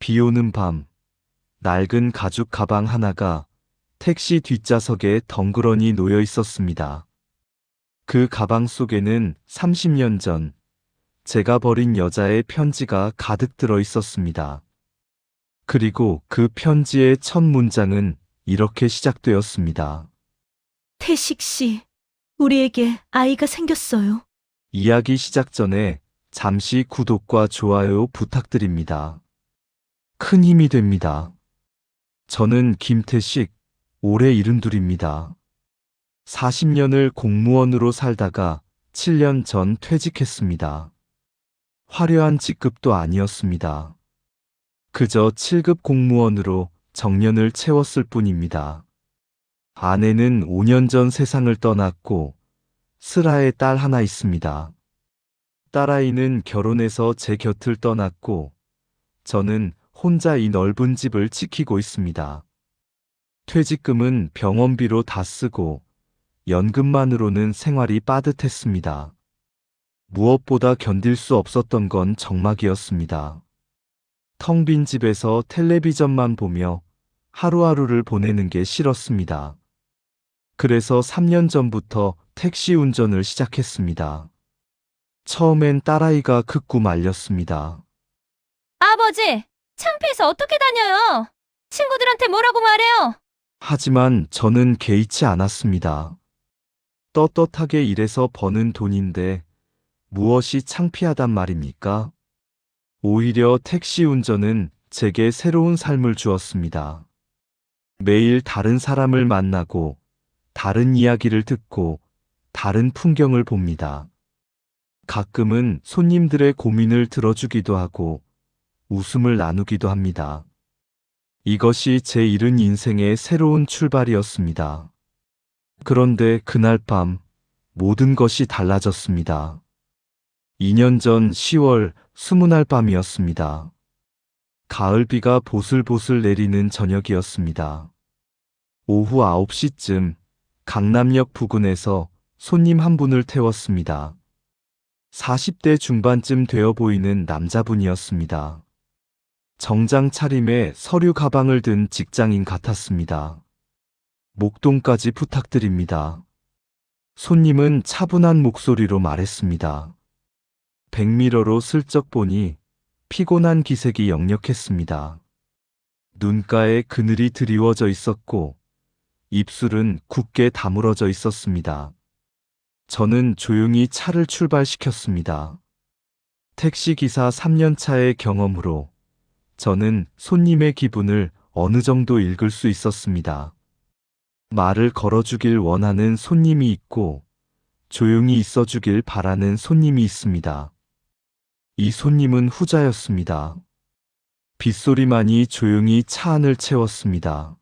비 오는 밤, 낡은 가죽 가방 하나가 택시 뒷좌석에 덩그러니 놓여 있었습니다. 그 가방 속에는 30년 전 제가 버린 여자의 편지가 가득 들어 있었습니다. 그리고 그 편지의 첫 문장은 이렇게 시작되었습니다. 태식 씨, 우리에게 아이가 생겼어요. 이야기 시작 전에 잠시 구독과 좋아요 부탁드립니다. 큰 힘이 됩니다. 저는 김태식, 올해 72입니다. 40년을 공무원으로 살다가 7년 전 퇴직했습니다. 화려한 직급도 아니었습니다. 그저 7급 공무원으로 정년을 채웠을 뿐입니다. 아내는 5년 전 세상을 떠났고 슬아의 딸 하나 있습니다. 딸아이는 결혼해서 제 곁을 떠났고 저는 혼자 이 넓은 집을 지키고 있습니다. 퇴직금은 병원비로 다 쓰고 연금만으로는 생활이 빠듯했습니다. 무엇보다 견딜 수 없었던 건 정막이었습니다. 텅 빈 집에서 텔레비전만 보며 하루하루를 보내는 게 싫었습니다. 그래서 3년 전부터 택시 운전을 시작했습니다. 처음엔 딸아이가 극구 말렸습니다. 아버지, 창피해서 어떻게 다녀요? 친구들한테 뭐라고 말해요? 하지만 저는 개의치 않았습니다. 떳떳하게 일해서 버는 돈인데 무엇이 창피하단 말입니까? 오히려 택시 운전은 제게 새로운 삶을 주었습니다. 매일 다른 사람을 만나고 다른 이야기를 듣고 다른 풍경을 봅니다. 가끔은 손님들의 고민을 들어주기도 하고 웃음을 나누기도 합니다. 이것이 제 잃은 인생의 새로운 출발이었습니다. 그런데 그날 밤 모든 것이 달라졌습니다. 2년 전 10월 20날 밤이었습니다. 가을비가 보슬보슬 내리는 저녁이었습니다. 오후 9시쯤 강남역 부근에서 손님 한 분을 태웠습니다. 40대 중반쯤 되어 보이는 남자분이었습니다. 정장 차림에 서류 가방을 든 직장인 같았습니다. 목돈까지 부탁드립니다. 손님은 차분한 목소리로 말했습니다. 백미러로 슬쩍 보니 피곤한 기색이 역력했습니다. 눈가에 그늘이 드리워져 있었고 입술은 굳게 다물어져 있었습니다. 저는 조용히 차를 출발시켰습니다. 택시기사 3년차의 경험으로 저는 손님의 기분을 어느 정도 읽을 수 있었습니다. 말을 걸어주길 원하는 손님이 있고 조용히 있어주길 바라는 손님이 있습니다. 이 손님은 후자였습니다. 빗소리만이 조용히 차 안을 채웠습니다.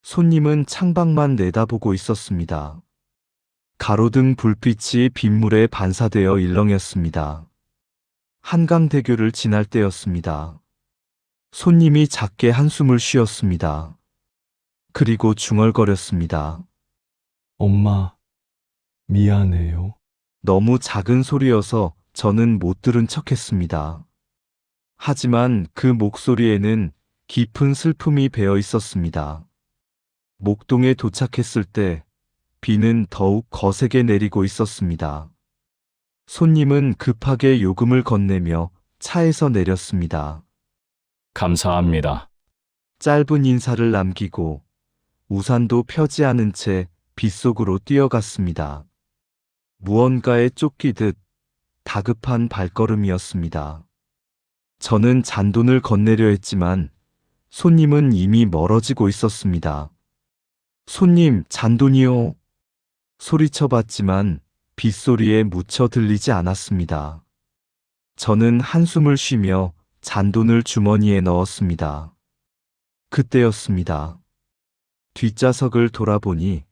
손님은 창밖만 내다보고 있었습니다. 가로등 불빛이 빗물에 반사되어 일렁였습니다. 한강대교를 지날 때였습니다. 손님이 작게 한숨을 쉬었습니다. 그리고 중얼거렸습니다. 엄마, 미안해요. 너무 작은 소리여서 저는 못 들은 척했습니다. 하지만 그 목소리에는 깊은 슬픔이 배어 있었습니다. 목동에 도착했을 때 비는 더욱 거세게 내리고 있었습니다. 손님은 급하게 요금을 건네며 차에서 내렸습니다. 감사합니다. 짧은 인사를 남기고 우산도 펴지 않은 채 빗속으로 뛰어갔습니다. 무언가에 쫓기듯 다급한 발걸음이었습니다. 저는 잔돈을 건네려 했지만 손님은 이미 멀어지고 있었습니다. 손님, 잔돈이요. 소리쳐봤지만 빗소리에 묻혀 들리지 않았습니다. 저는 한숨을 쉬며 잔돈을 주머니에 넣었습니다. 그때였습니다. 뒷좌석을 돌아보니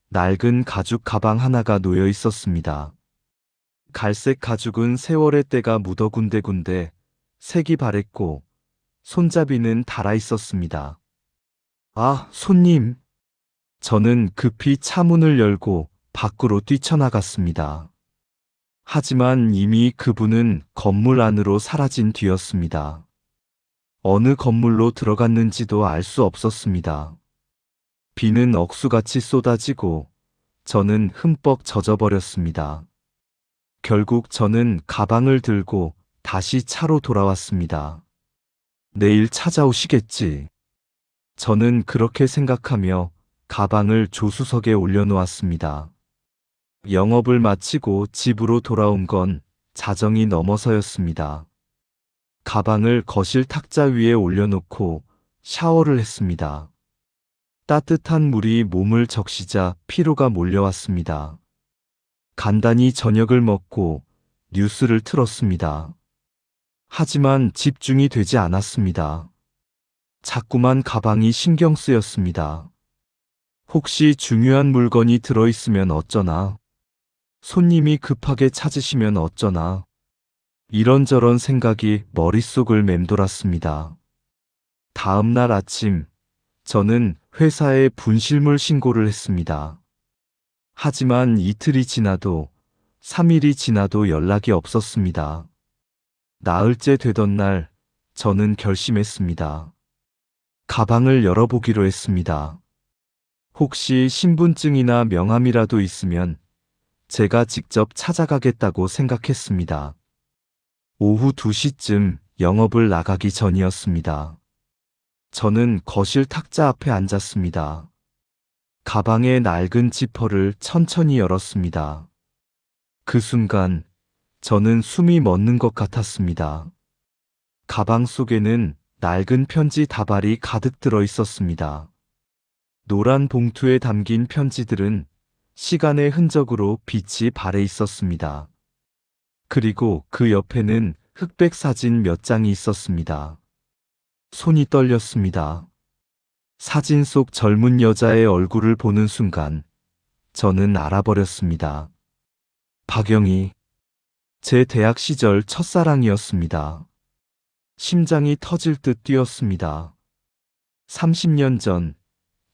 낡은 가죽 가방 하나가 놓여 있었습니다. 갈색 가죽은 세월의 때가 묻어 군데군데 색이 바랬고 손잡이는 닳아 있었습니다. 아, 손님! 저는 급히 차 문을 열고 밖으로 뛰쳐나갔습니다. 하지만 이미 그분은 건물 안으로 사라진 뒤였습니다. 어느 건물로 들어갔는지도 알 수 없었습니다. 비는 억수같이 쏟아지고 저는 흠뻑 젖어버렸습니다. 결국 저는 가방을 들고 다시 차로 돌아왔습니다. 내일 찾아오시겠지. 저는 그렇게 생각하며 가방을 조수석에 올려놓았습니다. 영업을 마치고 집으로 돌아온 건 자정이 넘어서였습니다. 가방을 거실 탁자 위에 올려놓고 샤워를 했습니다. 따뜻한 물이 몸을 적시자 피로가 몰려왔습니다. 간단히 저녁을 먹고 뉴스를 틀었습니다. 하지만 집중이 되지 않았습니다. 자꾸만 가방이 신경 쓰였습니다. 혹시 중요한 물건이 들어있으면 어쩌나? 손님이 급하게 찾으시면 어쩌나? 이런저런 생각이 머릿속을 맴돌았습니다. 다음 날 아침, 저는 회사에 분실물 신고를 했습니다. 하지만 이틀이 지나도 3일이 지나도 연락이 없었습니다. 나흘째 되던 날, 저는 결심했습니다. 가방을 열어보기로 했습니다. 혹시 신분증이나 명함이라도 있으면 제가 직접 찾아가겠다고 생각했습니다. 오후 2시쯤 영업을 나가기 전이었습니다. 저는 거실 탁자 앞에 앉았습니다. 가방의 낡은 지퍼를 천천히 열었습니다. 그 순간 저는 숨이 멎는 것 같았습니다. 가방 속에는 낡은 편지 다발이 가득 들어 있었습니다. 노란 봉투에 담긴 편지들은 시간의 흔적으로 빛이 발해 있었습니다. 그리고 그 옆에는 흑백 사진 몇 장이 있었습니다. 손이 떨렸습니다. 사진 속 젊은 여자의 얼굴을 보는 순간 저는 알아버렸습니다. 박영희, 제 대학 시절 첫사랑이었습니다. 심장이 터질 듯 뛰었습니다. 30년 전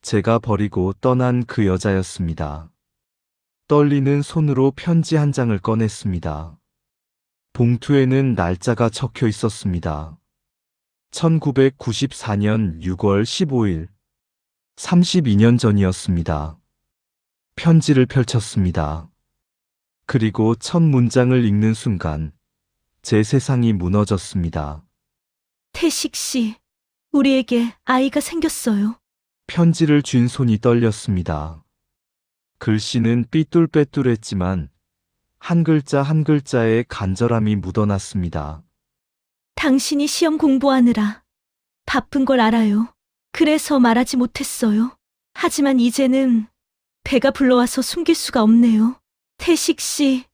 제가 버리고 떠난 그 여자였습니다. 떨리는 손으로 편지 한 장을 꺼냈습니다. 봉투에는 날짜가 적혀 있었습니다. 1994년 6월 15일, 32년 전이었습니다. 편지를 펼쳤습니다. 그리고 첫 문장을 읽는 순간 제 세상이 무너졌습니다. 태식 씨, 우리에게 아이가 생겼어요. 편지를 쥔 손이 떨렸습니다. 글씨는 삐뚤빼뚤했지만 한 글자 한 글자에 간절함이 묻어났습니다. 당신이 시험 공부하느라 바쁜 걸 알아요. 그래서 말하지 못했어요. 하지만 이제는 배가 불러와서 숨길 수가 없네요. 태식 씨,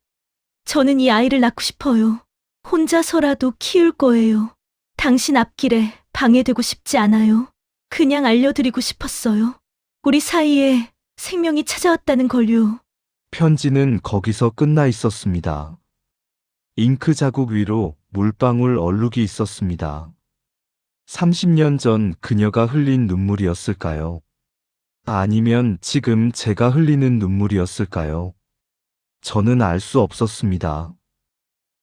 저는 이 아이를 낳고 싶어요. 혼자서라도 키울 거예요. 당신 앞길에 방해되고 싶지 않아요. 그냥 알려드리고 싶었어요. 우리 사이에 생명이 찾아왔다는 걸요. 편지는 거기서 끝나 있었습니다. 잉크 자국 위로 물방울 얼룩이 있었습니다. 30년 전 그녀가 흘린 눈물이었을까요? 아니면 지금 제가 흘리는 눈물이었을까요? 저는 알 수 없었습니다.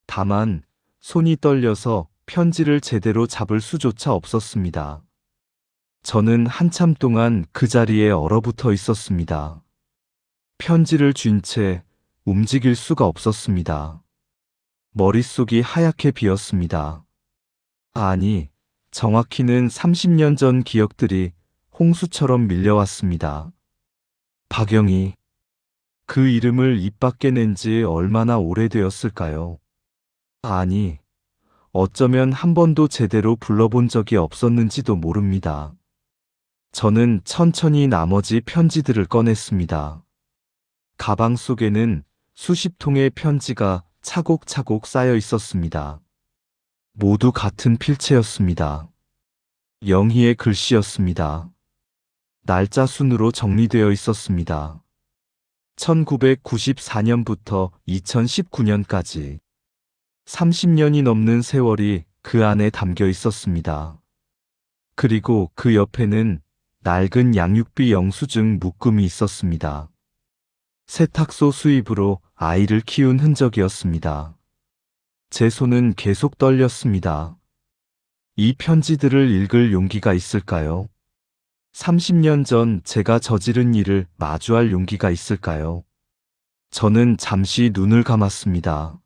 다만 손이 떨려서 편지를 제대로 잡을 수조차 없었습니다. 저는 한참 동안 그 자리에 얼어붙어 있었습니다. 편지를 쥔 채 움직일 수가 없었습니다. 머릿속이 하얗게 비었습니다. 아니, 정확히는 30년 전 기억들이 홍수처럼 밀려왔습니다. 박영희, 그 이름을 입 밖에 낸 지 얼마나 오래되었을까요? 아니, 어쩌면 한 번도 제대로 불러본 적이 없었는지도 모릅니다. 저는 천천히 나머지 편지들을 꺼냈습니다. 가방 속에는 수십 통의 편지가 차곡차곡 쌓여 있었습니다. 모두 같은 필체였습니다. 영희의 글씨였습니다. 날짜 순으로 정리되어 있었습니다. 1994년부터 2019년까지 30년이 넘는 세월이 그 안에 담겨 있었습니다. 그리고 그 옆에는 낡은 양육비 영수증 묶음이 있었습니다. 세탁소 수입으로 아이를 키운 흔적이었습니다. 제 손은 계속 떨렸습니다. 이 편지들을 읽을 용기가 있을까요? 30년 전 제가 저지른 일을 마주할 용기가 있을까요? 저는 잠시 눈을 감았습니다.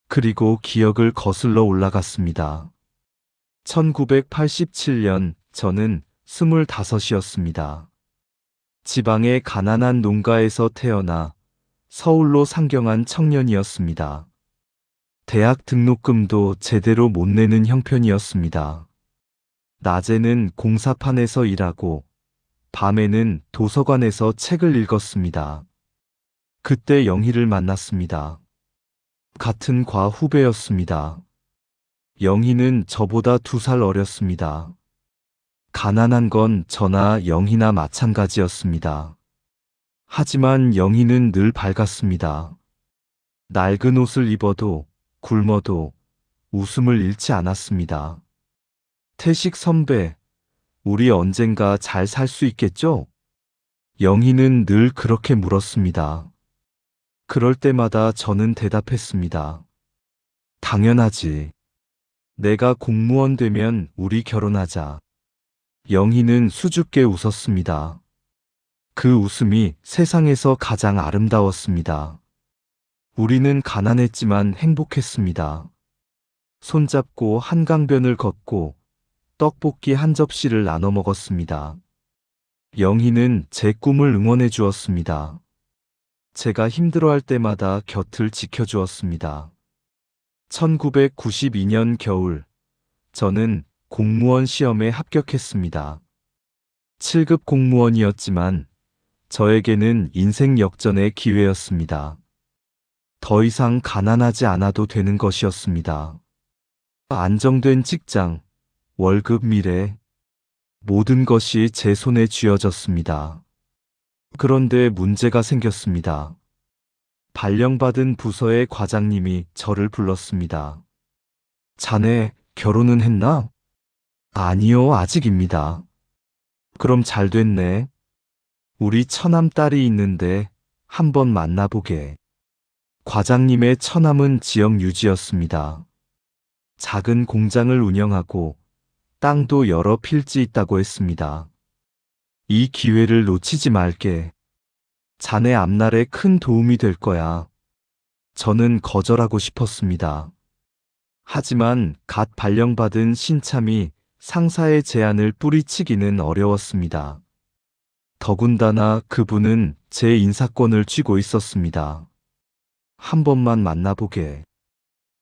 그리고 기억을 거슬러 올라갔습니다. 1987년 저는 25이었습니다. 지방의 가난한 농가에서 태어나 서울로 상경한 청년이었습니다. 대학 등록금도 제대로 못 내는 형편이었습니다. 낮에는 공사판에서 일하고 밤에는 도서관에서 책을 읽었습니다. 그때 영희를 만났습니다. 같은 과 후배였습니다. 영희는 저보다 2살 어렸습니다. 가난한 건 저나 영희나 마찬가지였습니다. 하지만 영희는 늘 밝았습니다. 낡은 옷을 입어도 굶어도 웃음을 잃지 않았습니다. 태식 선배, 우리 언젠가 잘 살 수 있겠죠? 영희는 늘 그렇게 물었습니다. 그럴 때마다 저는 대답했습니다. 당연하지. 내가 공무원 되면 우리 결혼하자. 영희는 수줍게 웃었습니다. 그 웃음이 세상에서 가장 아름다웠습니다. 우리는 가난했지만 행복했습니다. 손잡고 한강변을 걷고 떡볶이 한 접시를 나눠 먹었습니다. 영희는 제 꿈을 응원해 주었습니다. 제가 힘들어할 때마다 곁을 지켜주었습니다. 1992년 겨울, 저는 공무원 시험에 합격했습니다. 7급 공무원이었지만 저에게는 인생 역전의 기회였습니다. 더 이상 가난하지 않아도 되는 것이었습니다. 안정된 직장, 월급 미래, 모든 것이 제 손에 쥐어졌습니다. 그런데 문제가 생겼습니다. 발령받은 부서의 과장님이 저를 불렀습니다. 자네 결혼은 했나? 아니요, 아직입니다. 그럼 잘 됐네. 우리 처남 딸이 있는데 한번 만나보게. 과장님의 처남은 지역 유지였습니다. 작은 공장을 운영하고 땅도 여러 필지 있다고 했습니다. 이 기회를 놓치지 말게. 자네 앞날에 큰 도움이 될 거야. 저는 거절하고 싶었습니다. 하지만 갓 발령받은 신참이 상사의 제안을 뿌리치기는 어려웠습니다. 더군다나 그분은 제 인사권을 쥐고 있었습니다. 한 번만 만나보게.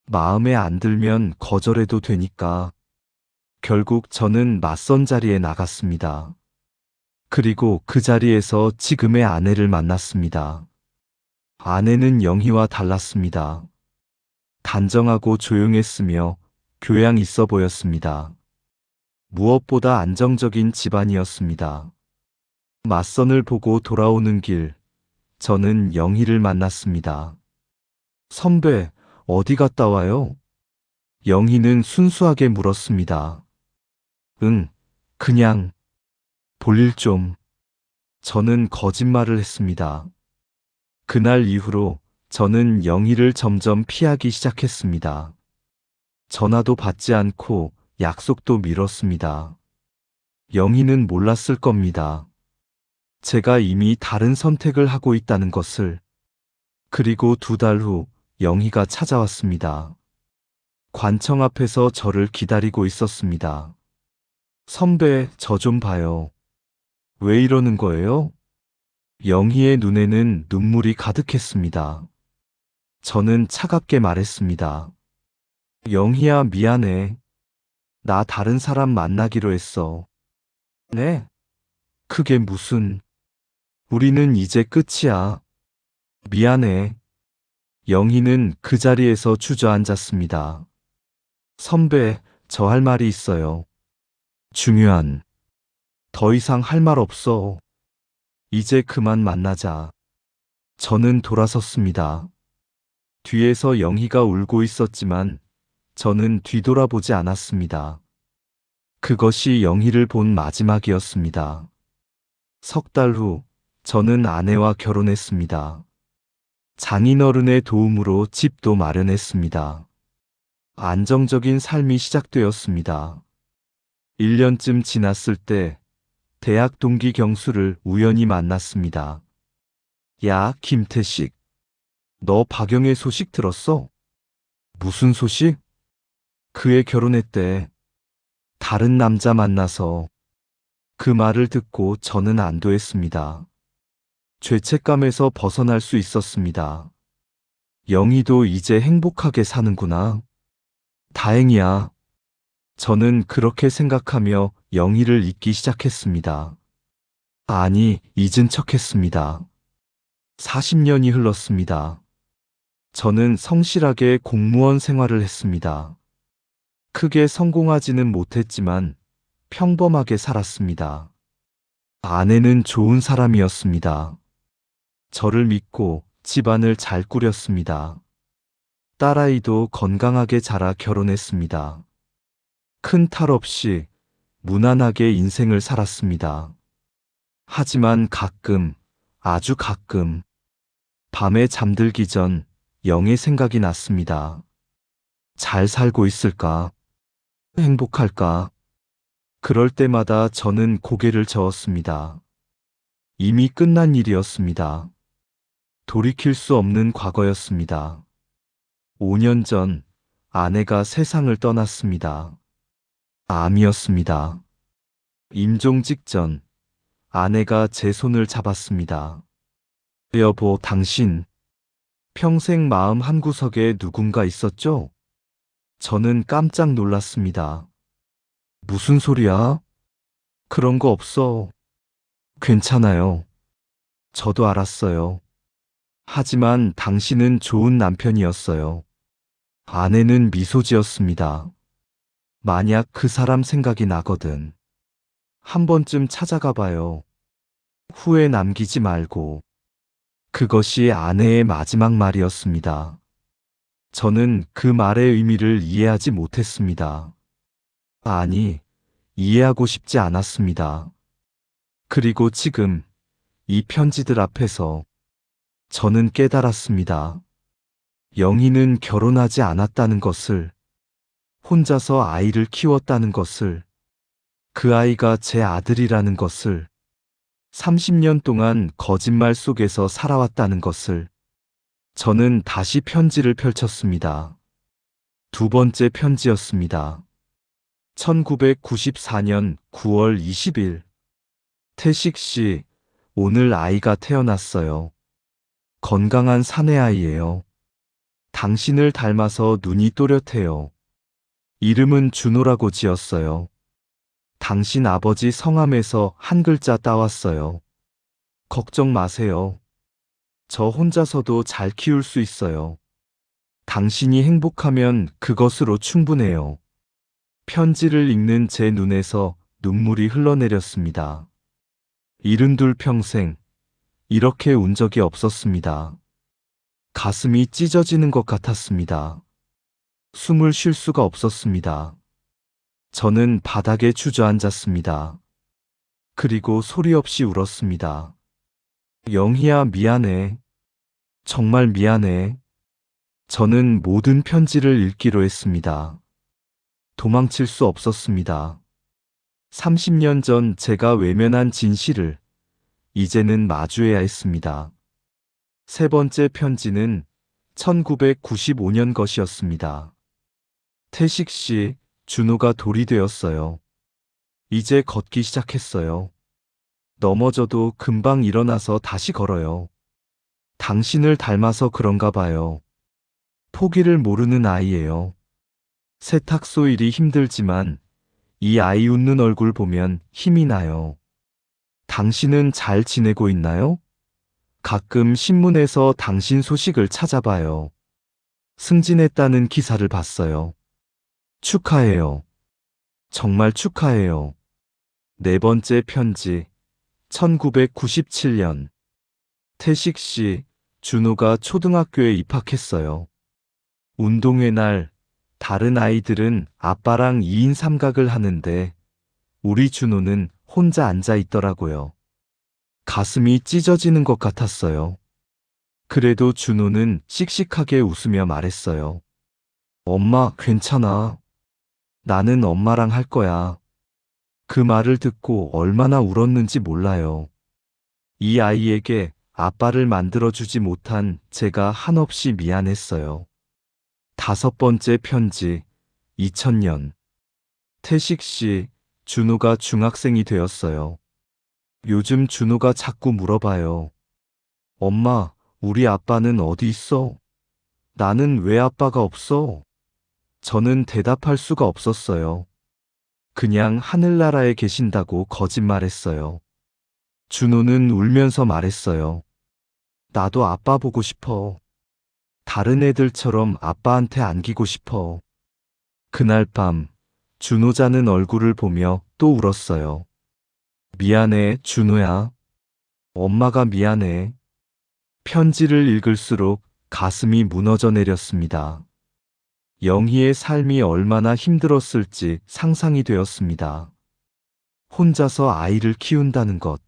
마음에 안 들면 거절해도 되니까. 결국 저는 맞선 자리에 나갔습니다. 그리고 그 자리에서 지금의 아내를 만났습니다. 아내는 영희와 달랐습니다. 단정하고 조용했으며 교양 있어 보였습니다. 무엇보다 안정적인 집안이었습니다. 맞선을 보고 돌아오는 길, 저는 영희를 만났습니다. 선배, 어디 갔다 와요? 영희는 순수하게 물었습니다. 응, 그냥 볼일 좀. 저는 거짓말을 했습니다. 그날 이후로 저는 영희를 점점 피하기 시작했습니다. 전화도 받지 않고 약속도 미뤘습니다. 영희는 몰랐을 겁니다. 제가 이미 다른 선택을 하고 있다는 것을. 그리고 2달 후 영희가 찾아왔습니다. 관청 앞에서 저를 기다리고 있었습니다. 선배, 저 좀 봐요. 왜 이러는 거예요? 영희의 눈에는 눈물이 가득했습니다. 저는 차갑게 말했습니다. 영희야, 미안해. 나 다른 사람 만나기로 했어. 네? 그게 무슨... 우리는 이제 끝이야. 미안해. 영희는 그 자리에서 주저앉았습니다. 선배, 저 할 말이 있어요. 중요한... 더 이상 할 말 없어. 이제 그만 만나자. 저는 돌아섰습니다. 뒤에서 영희가 울고 있었지만 저는 뒤돌아보지 않았습니다. 그것이 영희를 본 마지막이었습니다. 3달 후 저는 아내와 결혼했습니다. 장인어른의 도움으로 집도 마련했습니다. 안정적인 삶이 시작되었습니다. 1년쯤 지났을 때 대학 동기 경수를 우연히 만났습니다. 야, 김태식. 너 박영애 소식 들었어? 무슨 소식? 그 애 결혼했대. 다른 남자 만나서. 그 말을 듣고 저는 안도했습니다. 죄책감에서 벗어날 수 있었습니다. 영희도 이제 행복하게 사는구나. 다행이야. 저는 그렇게 생각하며 영희를 잊기 시작했습니다. 아니, 잊은 척했습니다. 40년이 흘렀습니다. 저는 성실하게 공무원 생활을 했습니다. 크게 성공하지는 못했지만 평범하게 살았습니다. 아내는 좋은 사람이었습니다. 저를 믿고 집안을 잘 꾸렸습니다. 딸아이도 건강하게 자라 결혼했습니다. 큰 탈 없이 무난하게 인생을 살았습니다. 하지만 가끔, 아주 가끔, 밤에 잠들기 전 영의 생각이 났습니다. 잘 살고 있을까? 행복할까? 그럴 때마다 저는 고개를 저었습니다. 이미 끝난 일이었습니다. 돌이킬 수 없는 과거였습니다. 5년 전 아내가 세상을 떠났습니다. 암이었습니다. 임종 직전 아내가 제 손을 잡았습니다. 여보, 당신 평생 마음 한구석에 누군가 있었죠? 저는 깜짝 놀랐습니다. 무슨 소리야? 그런 거 없어. 괜찮아요. 저도 알았어요. 하지만 당신은 좋은 남편이었어요. 아내는 미소 지었습니다. 만약 그 사람 생각이 나거든. 한 번쯤 찾아가 봐요. 후회 남기지 말고. 그것이 아내의 마지막 말이었습니다. 저는 그 말의 의미를 이해하지 못했습니다. 아니, 이해하고 싶지 않았습니다. 그리고 지금 이 편지들 앞에서 저는 깨달았습니다. 영희는 결혼하지 않았다는 것을, 혼자서 아이를 키웠다는 것을, 그 아이가 제 아들이라는 것을, 30년 동안 거짓말 속에서 살아왔다는 것을. 저는 다시 편지를 펼쳤습니다. 두 번째 편지였습니다. 1994년 9월 20일. 태식 씨, 오늘 아이가 태어났어요. 건강한 사내아이예요. 당신을 닮아서 눈이 또렷해요. 이름은 준호라고 지었어요. 당신 아버지 성함에서 한 글자 따왔어요. 걱정 마세요. 저 혼자서도 잘 키울 수 있어요. 당신이 행복하면 그것으로 충분해요. 편지를 읽는 제 눈에서 눈물이 흘러내렸습니다. 72 평생 이렇게 운 적이 없었습니다. 가슴이 찢어지는 것 같았습니다. 숨을 쉴 수가 없었습니다. 저는 바닥에 주저앉았습니다. 그리고 소리 없이 울었습니다. 영희야, 미안해. 정말 미안해. 저는 모든 편지를 읽기로 했습니다. 도망칠 수 없었습니다. 30년 전 제가 외면한 진실을 이제는 마주해야 했습니다. 세 번째 편지는 1995년 것이었습니다. 태식 씨, 준호가 돌이 되었어요. 이제 걷기 시작했어요. 넘어져도 금방 일어나서 다시 걸어요. 당신을 닮아서 그런가 봐요. 포기를 모르는 아이예요. 세탁소 일이 힘들지만 이 아이 웃는 얼굴 보면 힘이 나요. 당신은 잘 지내고 있나요? 가끔 신문에서 당신 소식을 찾아봐요. 승진했다는 기사를 봤어요. 축하해요. 정말 축하해요. 네 번째 편지. 1997년. 태식 씨, 준호가 초등학교에 입학했어요. 운동회 날 다른 아이들은 아빠랑 2인 삼각을 하는데 우리 준호는 혼자 앉아 있더라고요. 가슴이 찢어지는 것 같았어요. 그래도 준호는 씩씩하게 웃으며 말했어요. 엄마, 괜찮아. 나는 엄마랑 할 거야. 그 말을 듣고 얼마나 울었는지 몰라요. 이 아이에게 아빠를 만들어주지 못한 제가 한없이 미안했어요. 5번째 편지, 2000년. 태식 씨, 준호가 중학생이 되었어요. 요즘 준호가 자꾸 물어봐요. 엄마, 우리 아빠는 어디 있어? 나는 왜 아빠가 없어? 저는 대답할 수가 없었어요. 그냥 하늘나라에 계신다고 거짓말했어요. 준호는 울면서 말했어요. 나도 아빠 보고 싶어. 다른 애들처럼 아빠한테 안기고 싶어. 그날 밤, 준호 자는 얼굴을 보며 또 울었어요. 미안해, 준호야. 엄마가 미안해. 편지를 읽을수록 가슴이 무너져 내렸습니다. 영희의 삶이 얼마나 힘들었을지 상상이 되었습니다. 혼자서 아이를 키운다는 것,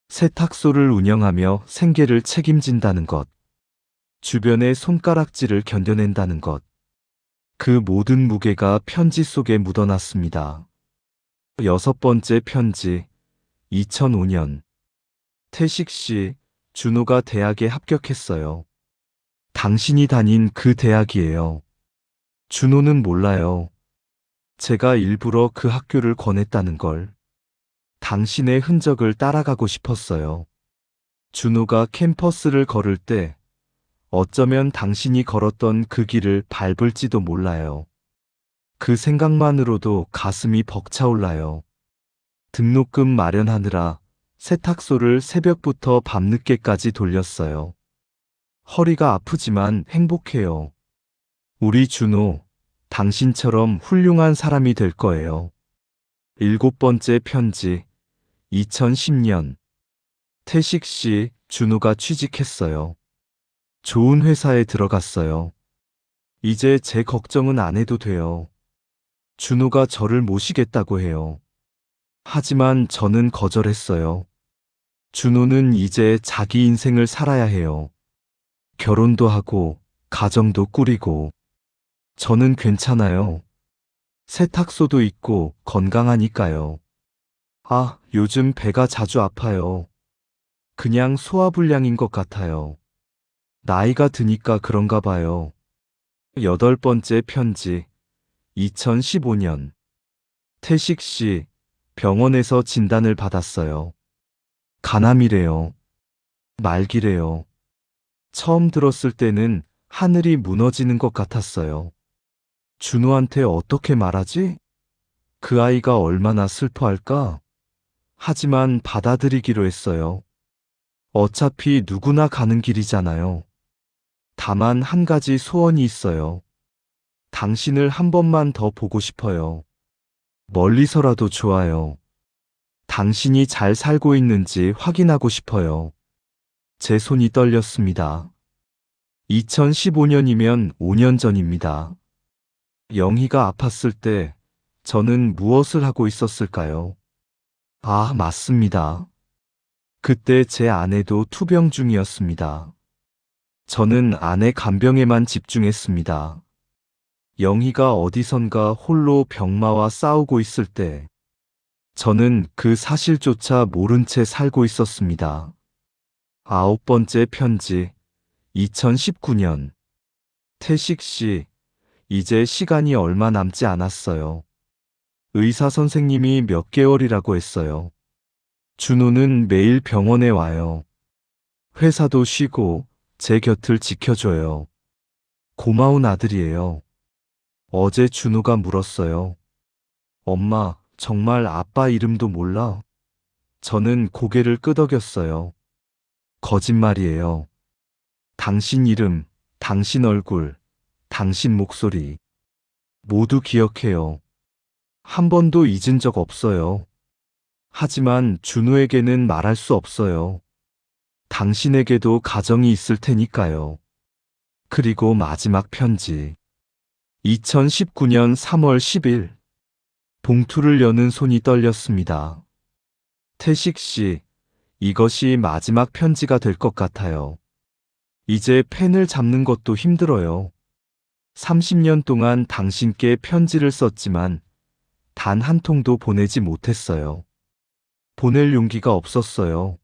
세탁소를 운영하며 생계를 책임진다는 것, 주변의 손가락질을 견뎌낸다는 것, 그 모든 무게가 편지 속에 묻어났습니다. 6번째 편지, 2005년. 태식 씨, 준호가 대학에 합격했어요. 당신이 다닌 그 대학이에요. 준호는 몰라요. 제가 일부러 그 학교를 권했다는 걸. 당신의 흔적을 따라가고 싶었어요. 준호가 캠퍼스를 걸을 때 어쩌면 당신이 걸었던 그 길을 밟을지도 몰라요. 그 생각만으로도 가슴이 벅차올라요. 등록금 마련하느라 세탁소를 새벽부터 밤늦게까지 돌렸어요. 허리가 아프지만 행복해요. 우리 준호, 당신처럼 훌륭한 사람이 될 거예요. 7번째 편지, 2010년. 태식 씨, 준호가 취직했어요. 좋은 회사에 들어갔어요. 이제 제 걱정은 안 해도 돼요. 준호가 저를 모시겠다고 해요. 하지만 저는 거절했어요. 준호는 이제 자기 인생을 살아야 해요. 결혼도 하고, 가정도 꾸리고. 저는 괜찮아요. 세탁소도 있고 건강하니까요. 아, 요즘 배가 자주 아파요. 그냥 소화불량인 것 같아요. 나이가 드니까 그런가 봐요. 8번째 편지, 2015년. 태식 씨, 병원에서 진단을 받았어요. 간암이래요. 말기래요. 처음 들었을 때는 하늘이 무너지는 것 같았어요. 준호한테 어떻게 말하지? 그 아이가 얼마나 슬퍼할까? 하지만 받아들이기로 했어요. 어차피 누구나 가는 길이잖아요. 다만 한 가지 소원이 있어요. 당신을 한 번만 더 보고 싶어요. 멀리서라도 좋아요. 당신이 잘 살고 있는지 확인하고 싶어요. 제 손이 떨렸습니다. 2015년이면 5년 전입니다. 영희가 아팠을 때 저는 무엇을 하고 있었을까요? 아, 맞습니다. 그때 제 아내도 투병 중이었습니다. 저는 아내 간병에만 집중했습니다. 영희가 어디선가 홀로 병마와 싸우고 있을 때 저는 그 사실조차 모른 채 살고 있었습니다. 9번째 편지, 2019년. 태식 씨, 이제 시간이 얼마 남지 않았어요. 의사 선생님이 몇 개월이라고 했어요. 준호는 매일 병원에 와요. 회사도 쉬고 제 곁을 지켜줘요. 고마운 아들이에요. 어제 준호가 물었어요. 엄마, 정말 아빠 이름도 몰라? 저는 고개를 끄덕였어요. 거짓말이에요. 당신 이름, 당신 얼굴, 당신 목소리 모두 기억해요. 한 번도 잊은 적 없어요. 하지만 준호에게는 말할 수 없어요. 당신에게도 가정이 있을 테니까요. 그리고 마지막 편지. 2019년 3월 10일. 봉투를 여는 손이 떨렸습니다. 태식 씨, 이것이 마지막 편지가 될 것 같아요. 이제 펜을 잡는 것도 힘들어요. 30년 동안 당신께 편지를 썼지만 단 한 통도 보내지 못했어요. 보낼 용기가 없었어요.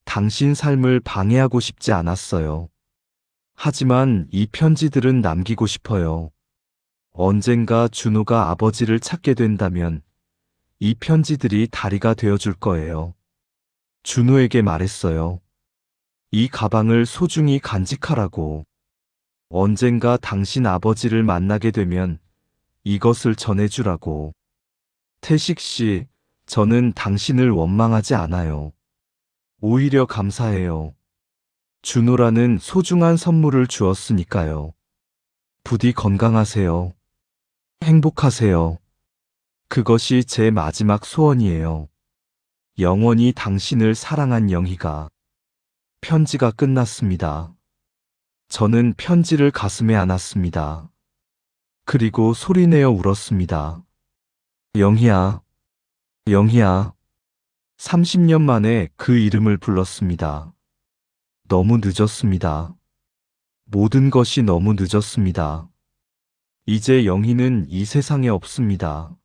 당신 삶을 방해하고 싶지 않았어요. 하지만 이 편지들은 남기고 싶어요. 언젠가 준호가 아버지를 찾게 된다면 이 편지들이 다리가 되어줄 거예요. 준호에게 말했어요. 이 가방을 소중히 간직하라고. 언젠가 당신 아버지를 만나게 되면 이것을 전해주라고. 태식 씨, 저는 당신을 원망하지 않아요. 오히려 감사해요. 준호라는 소중한 선물을 주었으니까요. 부디 건강하세요. 행복하세요. 그것이 제 마지막 소원이에요. 영원히 당신을 사랑한 영희가. 편지가 끝났습니다. 저는 편지를 가슴에 안았습니다. 그리고 소리내어 울었습니다. 영희야, 영희야. 30년 만에 그 이름을 불렀습니다. 너무 늦었습니다. 모든 것이 너무 늦었습니다. 이제 영희는 이 세상에 없습니다.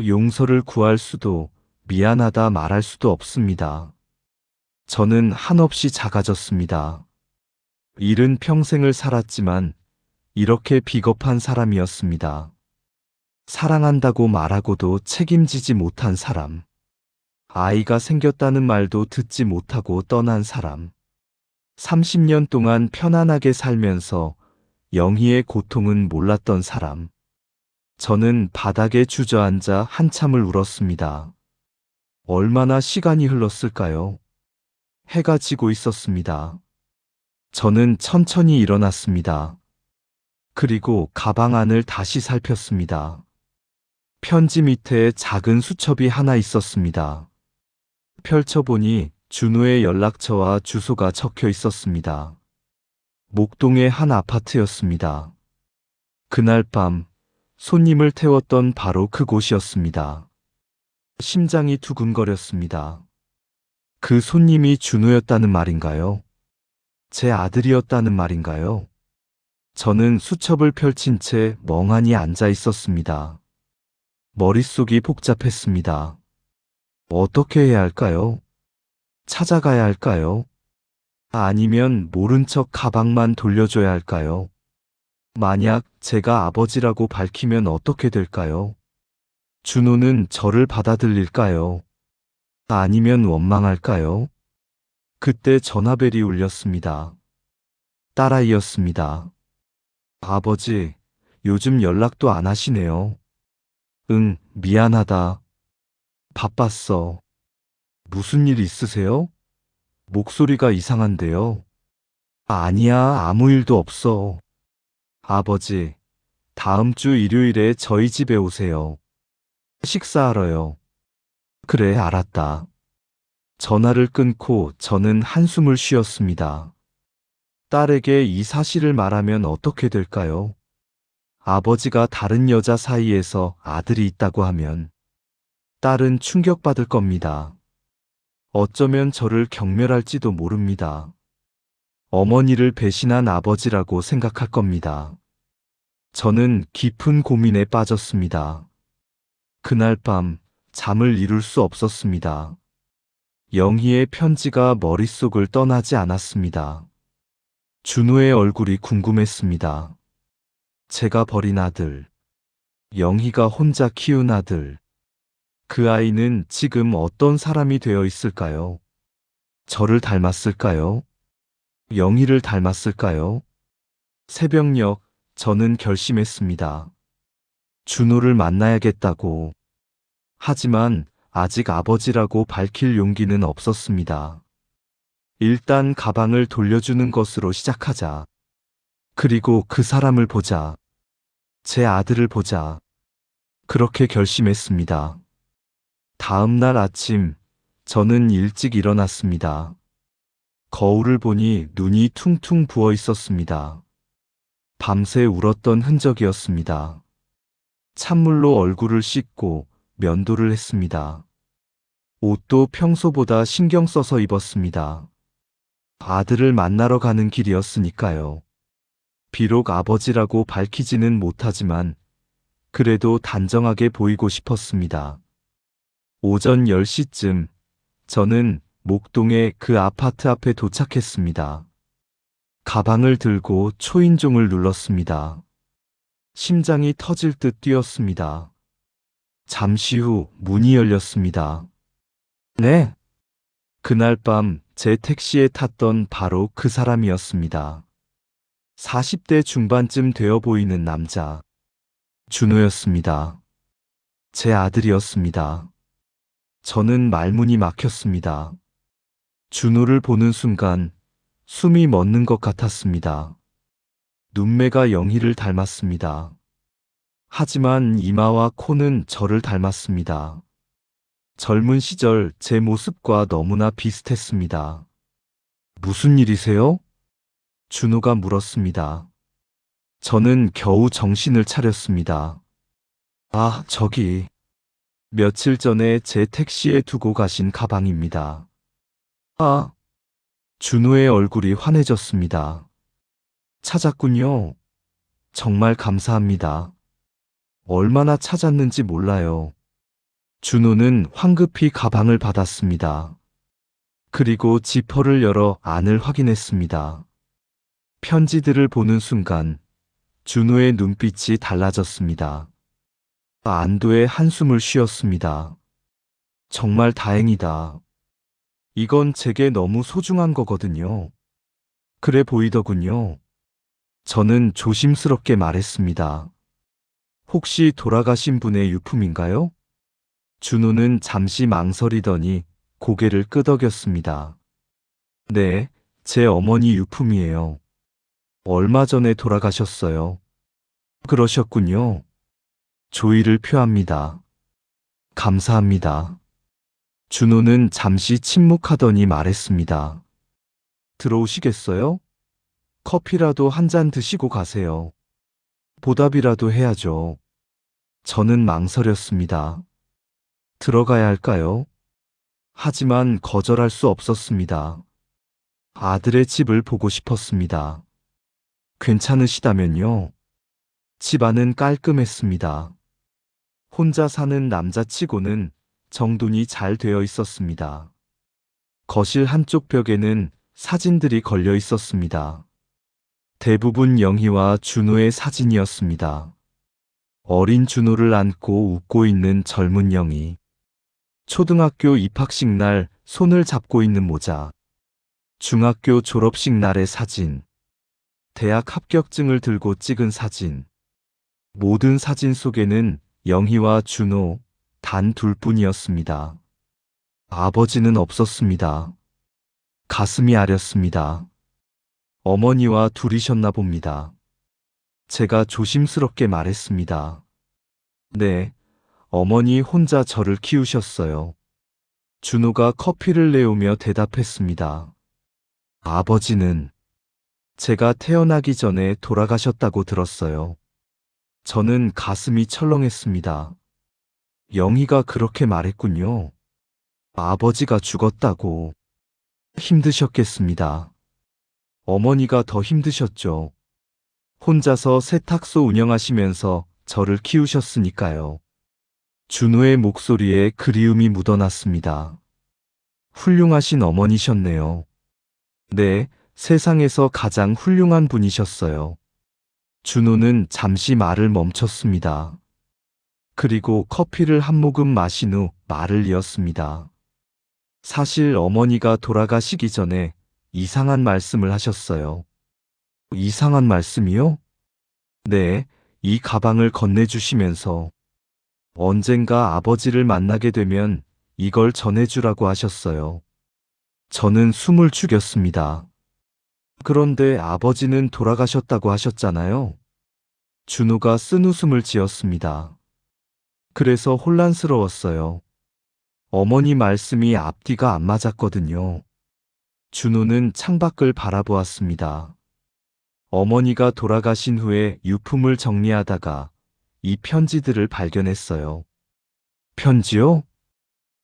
용서를 구할 수도, 미안하다 말할 수도 없습니다. 저는 한없이 작아졌습니다. 일은 평생을 살았지만 이렇게 비겁한 사람이었습니다. 사랑한다고 말하고도 책임지지 못한 사람. 아이가 생겼다는 말도 듣지 못하고 떠난 사람. 30년 동안 편안하게 살면서 영희의 고통은 몰랐던 사람. 저는 바닥에 주저앉아 한참을 울었습니다. 얼마나 시간이 흘렀을까요? 해가 지고 있었습니다. 저는 천천히 일어났습니다. 그리고 가방 안을 다시 살폈습니다. 편지 밑에 작은 수첩이 하나 있었습니다. 펼쳐보니 준호의 연락처와 주소가 적혀 있었습니다. 목동의 한 아파트였습니다. 그날 밤 손님을 태웠던 바로 그곳이었습니다. 심장이 두근거렸습니다. 그 손님이 준호였다는 말인가요? 제 아들이었다는 말인가요? 저는 수첩을 펼친 채 멍하니 앉아 있었습니다. 머릿속이 복잡했습니다. 어떻게 해야 할까요? 찾아가야 할까요? 아니면 모른 척 가방만 돌려줘야 할까요? 만약 제가 아버지라고 밝히면 어떻게 될까요? 준호는 저를 받아들일까요? 아니면 원망할까요? 그때 전화벨이 울렸습니다. 딸아이였습니다. 아버지, 요즘 연락도 안 하시네요. 응, 미안하다. 바빴어. 무슨 일 있으세요? 목소리가 이상한데요. 아니야, 아무 일도 없어. 아버지, 다음 주 일요일에 저희 집에 오세요. 식사하러요. 그래, 알았다. 전화를 끊고 저는 한숨을 쉬었습니다. 딸에게 이 사실을 말하면 어떻게 될까요? 아버지가 다른 여자 사이에서 아들이 있다고 하면 딸은 충격받을 겁니다. 어쩌면 저를 경멸할지도 모릅니다. 어머니를 배신한 아버지라고 생각할 겁니다. 저는 깊은 고민에 빠졌습니다. 그날 밤 잠을 이룰 수 없었습니다. 영희의 편지가 머릿속을 떠나지 않았습니다. 준호의 얼굴이 궁금했습니다. 제가 버린 아들, 영희가 혼자 키운 아들. 그 아이는 지금 어떤 사람이 되어 있을까요? 저를 닮았을까요? 영희를 닮았을까요? 새벽녘 저는 결심했습니다. 준호를 만나야겠다고. 하지만 아직 아버지라고 밝힐 용기는 없었습니다. 일단 가방을 돌려주는 것으로 시작하자. 그리고 그 사람을 보자. 제 아들을 보자. 그렇게 결심했습니다. 다음 날 아침, 저는 일찍 일어났습니다. 거울을 보니 눈이 퉁퉁 부어 있었습니다. 밤새 울었던 흔적이었습니다. 찬물로 얼굴을 씻고 면도를 했습니다. 옷도 평소보다 신경 써서 입었습니다. 아들을 만나러 가는 길이었으니까요. 비록 아버지라고 밝히지는 못하지만 그래도 단정하게 보이고 싶었습니다. 오전 10시쯤 저는 목동의 그 아파트 앞에 도착했습니다. 가방을 들고 초인종을 눌렀습니다. 심장이 터질 듯 뛰었습니다. 잠시 후 문이 열렸습니다. 네. 그날 밤 제 택시에 탔던 바로 그 사람이었습니다. 40대 중반쯤 되어 보이는 남자. 준호였습니다. 제 아들이었습니다. 저는 말문이 막혔습니다. 준호를 보는 순간 숨이 멎는 것 같았습니다. 눈매가 영희를 닮았습니다. 하지만 이마와 코는 저를 닮았습니다. 젊은 시절 제 모습과 너무나 비슷했습니다. 무슨 일이세요? 준호가 물었습니다. 저는 겨우 정신을 차렸습니다. 아, 저기. 며칠 전에 제 택시에 두고 가신 가방입니다. 아. 준호의 얼굴이 환해졌습니다. 찾았군요. 정말 감사합니다. 얼마나 찾았는지 몰라요. 준호는 황급히 가방을 받았습니다. 그리고 지퍼를 열어 안을 확인했습니다. 편지들을 보는 순간 준호의 눈빛이 달라졌습니다. 안도의 한숨을 쉬었습니다. 정말 다행이다. 이건 제게 너무 소중한 거거든요. 그래 보이더군요. 저는 조심스럽게 말했습니다. 혹시 돌아가신 분의 유품인가요? 준호는 잠시 망설이더니 고개를 끄덕였습니다. 네, 제 어머니 유품이에요. 얼마 전에 돌아가셨어요. 그러셨군요. 조의를 표합니다. 감사합니다. 준호는 잠시 침묵하더니 말했습니다. 들어오시겠어요? 커피라도 한 잔 드시고 가세요. 보답이라도 해야죠. 저는 망설였습니다. 들어가야 할까요? 하지만 거절할 수 없었습니다. 아들의 집을 보고 싶었습니다. 괜찮으시다면요. 집 안은 깔끔했습니다. 혼자 사는 남자치고는 정돈이 잘 되어 있었습니다. 거실 한쪽 벽에는 사진들이 걸려 있었습니다. 대부분 영희와 준호의 사진이었습니다. 어린 준호를 안고 웃고 있는 젊은 영희. 초등학교 입학식 날 손을 잡고 있는 모자. 중학교 졸업식 날의 사진. 대학 합격증을 들고 찍은 사진. 모든 사진 속에는 영희와 준호 단 둘뿐이었습니다. 아버지는 없었습니다. 가슴이 아렸습니다. 어머니와 둘이셨나 봅니다. 제가 조심스럽게 말했습니다. 네, 어머니 혼자 저를 키우셨어요. 준호가 커피를 내오며 대답했습니다. 아버지는 제가 태어나기 전에 돌아가셨다고 들었어요. 저는 가슴이 철렁했습니다. 영희가 그렇게 말했군요. 아버지가 죽었다고. 힘드셨겠습니다. 어머니가 더 힘드셨죠. 혼자서 세탁소 운영하시면서 저를 키우셨으니까요. 준호의 목소리에 그리움이 묻어났습니다. 훌륭하신 어머니셨네요. 네, 세상에서 가장 훌륭한 분이셨어요. 준호는 잠시 말을 멈췄습니다. 그리고 커피를 한 모금 마신 후 말을 이었습니다. 사실 어머니가 돌아가시기 전에 이상한 말씀을 하셨어요. 이상한 말씀이요? 네, 이 가방을 건네주시면서 언젠가 아버지를 만나게 되면 이걸 전해주라고 하셨어요. 저는 숨을 죽였습니다. 그런데 아버지는 돌아가셨다고 하셨잖아요. 준호가 쓴웃음을 지었습니다. 그래서 혼란스러웠어요. 어머니 말씀이 앞뒤가 안 맞았거든요. 준호는 창밖을 바라보았습니다. 어머니가 돌아가신 후에 유품을 정리하다가 이 편지들을 발견했어요. 편지요?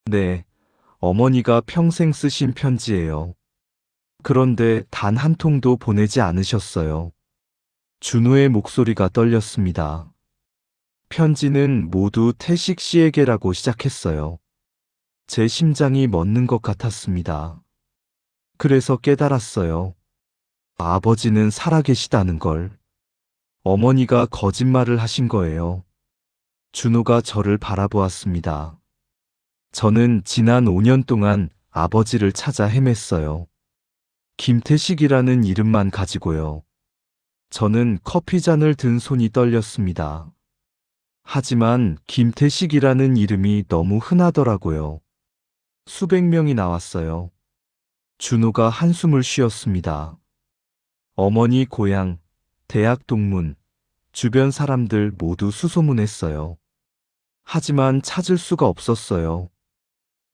네, 어머니가 평생 쓰신 편지예요. 그런데 단 한 통도 보내지 않으셨어요. 준호의 목소리가 떨렸습니다. 편지는 모두 태식 씨에게라고 시작했어요. 제 심장이 멎는 것 같았습니다. 그래서 깨달았어요. 아버지는 살아계시다는 걸. 어머니가 거짓말을 하신 거예요. 준호가 저를 바라보았습니다. 저는 지난 5년 동안 아버지를 찾아 헤맸어요. 김태식이라는 이름만 가지고요. 저는 커피잔을 든 손이 떨렸습니다. 하지만 김태식이라는 이름이 너무 흔하더라고요. 수백 명이 나왔어요. 준호가 한숨을 쉬었습니다. 어머니 고향, 대학 동문, 주변 사람들 모두 수소문했어요. 하지만 찾을 수가 없었어요.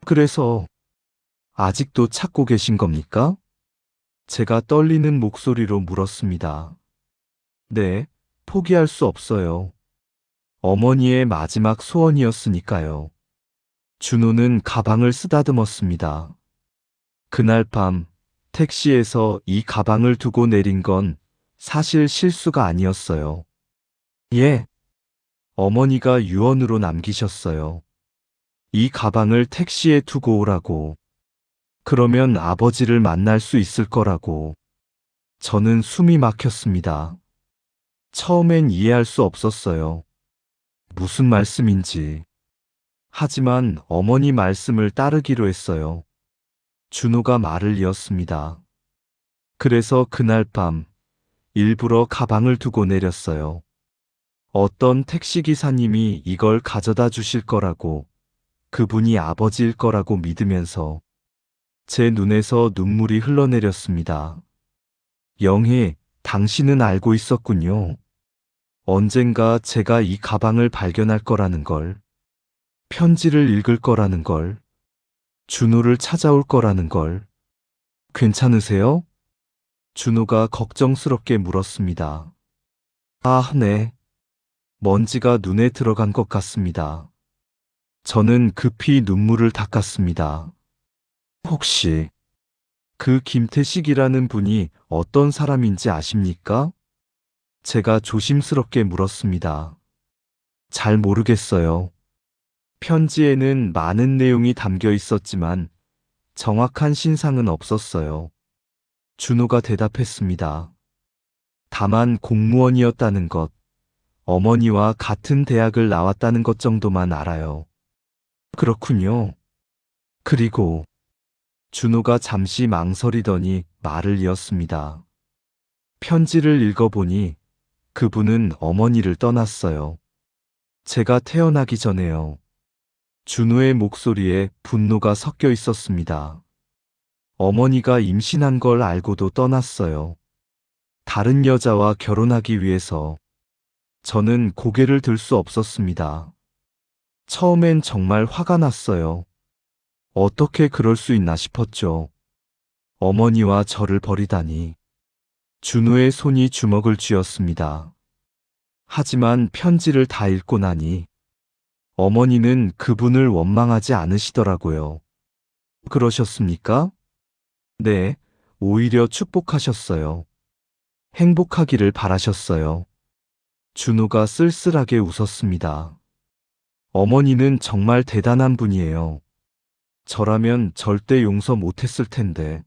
그래서 아직도 찾고 계신 겁니까? 제가 떨리는 목소리로 물었습니다. 네, 포기할 수 없어요. 어머니의 마지막 소원이었으니까요. 준호는 가방을 쓰다듬었습니다. 그날 밤 택시에서 이 가방을 두고 내린 건 사실 실수가 아니었어요. 예. 어머니가 유언으로 남기셨어요. 이 가방을 택시에 두고 오라고. 그러면 아버지를 만날 수 있을 거라고. 저는 숨이 막혔습니다. 처음엔 이해할 수 없었어요. 무슨 말씀인지. 하지만 어머니 말씀을 따르기로 했어요. 준호가 말을 이었습니다. 그래서 그날 밤 일부러 가방을 두고 내렸어요. 어떤 택시기사님이 이걸 가져다 주실 거라고, 그분이 아버지일 거라고 믿으면서 제 눈에서 눈물이 흘러내렸습니다. 영희, 당신은 알고 있었군요. 언젠가 제가 이 가방을 발견할 거라는 걸, 편지를 읽을 거라는 걸, 준호를 찾아올 거라는 걸. 괜찮으세요? 준호가 걱정스럽게 물었습니다. 아, 네. 먼지가 눈에 들어간 것 같습니다. 저는 급히 눈물을 닦았습니다. 혹시 그 김태식이라는 분이 어떤 사람인지 아십니까? 제가 조심스럽게 물었습니다. 잘 모르겠어요. 편지에는 많은 내용이 담겨 있었지만 정확한 신상은 없었어요. 준호가 대답했습니다. 다만 공무원이었다는 것, 어머니와 같은 대학을 나왔다는 것 정도만 알아요. 그렇군요. 그리고 준호가 잠시 망설이더니 말을 이었습니다. 편지를 읽어보니 그분은 어머니를 떠났어요. 제가 태어나기 전에요. 준호의 목소리에 분노가 섞여 있었습니다. 어머니가 임신한 걸 알고도 떠났어요. 다른 여자와 결혼하기 위해서. 저는 고개를 들 수 없었습니다. 처음엔 정말 화가 났어요. 어떻게 그럴 수 있나 싶었죠. 어머니와 저를 버리다니. 준호의 손이 주먹을 쥐었습니다. 하지만 편지를 다 읽고 나니 어머니는 그분을 원망하지 않으시더라고요. 그러셨습니까? 네, 오히려 축복하셨어요. 행복하기를 바라셨어요. 준호가 쓸쓸하게 웃었습니다. 어머니는 정말 대단한 분이에요. 저라면 절대 용서 못했을 텐데.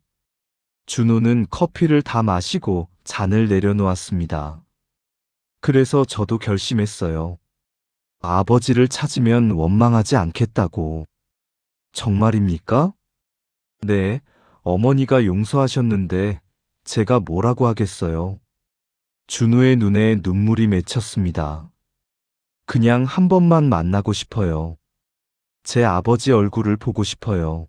준호는 커피를 다 마시고 잔을 내려놓았습니다. 그래서 저도 결심했어요. 아버지를 찾으면 원망하지 않겠다고. 정말입니까? 네, 어머니가 용서하셨는데 제가 뭐라고 하겠어요. 준호의 눈에 눈물이 맺혔습니다. 그냥 한 번만 만나고 싶어요. 제 아버지 얼굴을 보고 싶어요.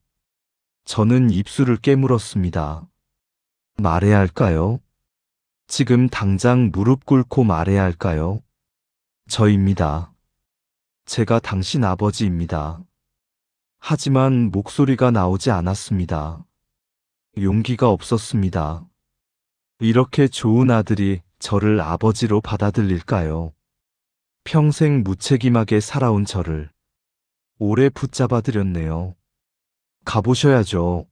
저는 입술을 깨물었습니다. 말해야 할까요? 지금 당장 무릎 꿇고 말해야 할까요? 저입니다. 제가 당신 아버지입니다. 하지만 목소리가 나오지 않았습니다. 용기가 없었습니다. 이렇게 좋은 아들이 저를 아버지로 받아들일까요? 평생 무책임하게 살아온 저를 오래 붙잡아드렸네요. 가보셔야죠.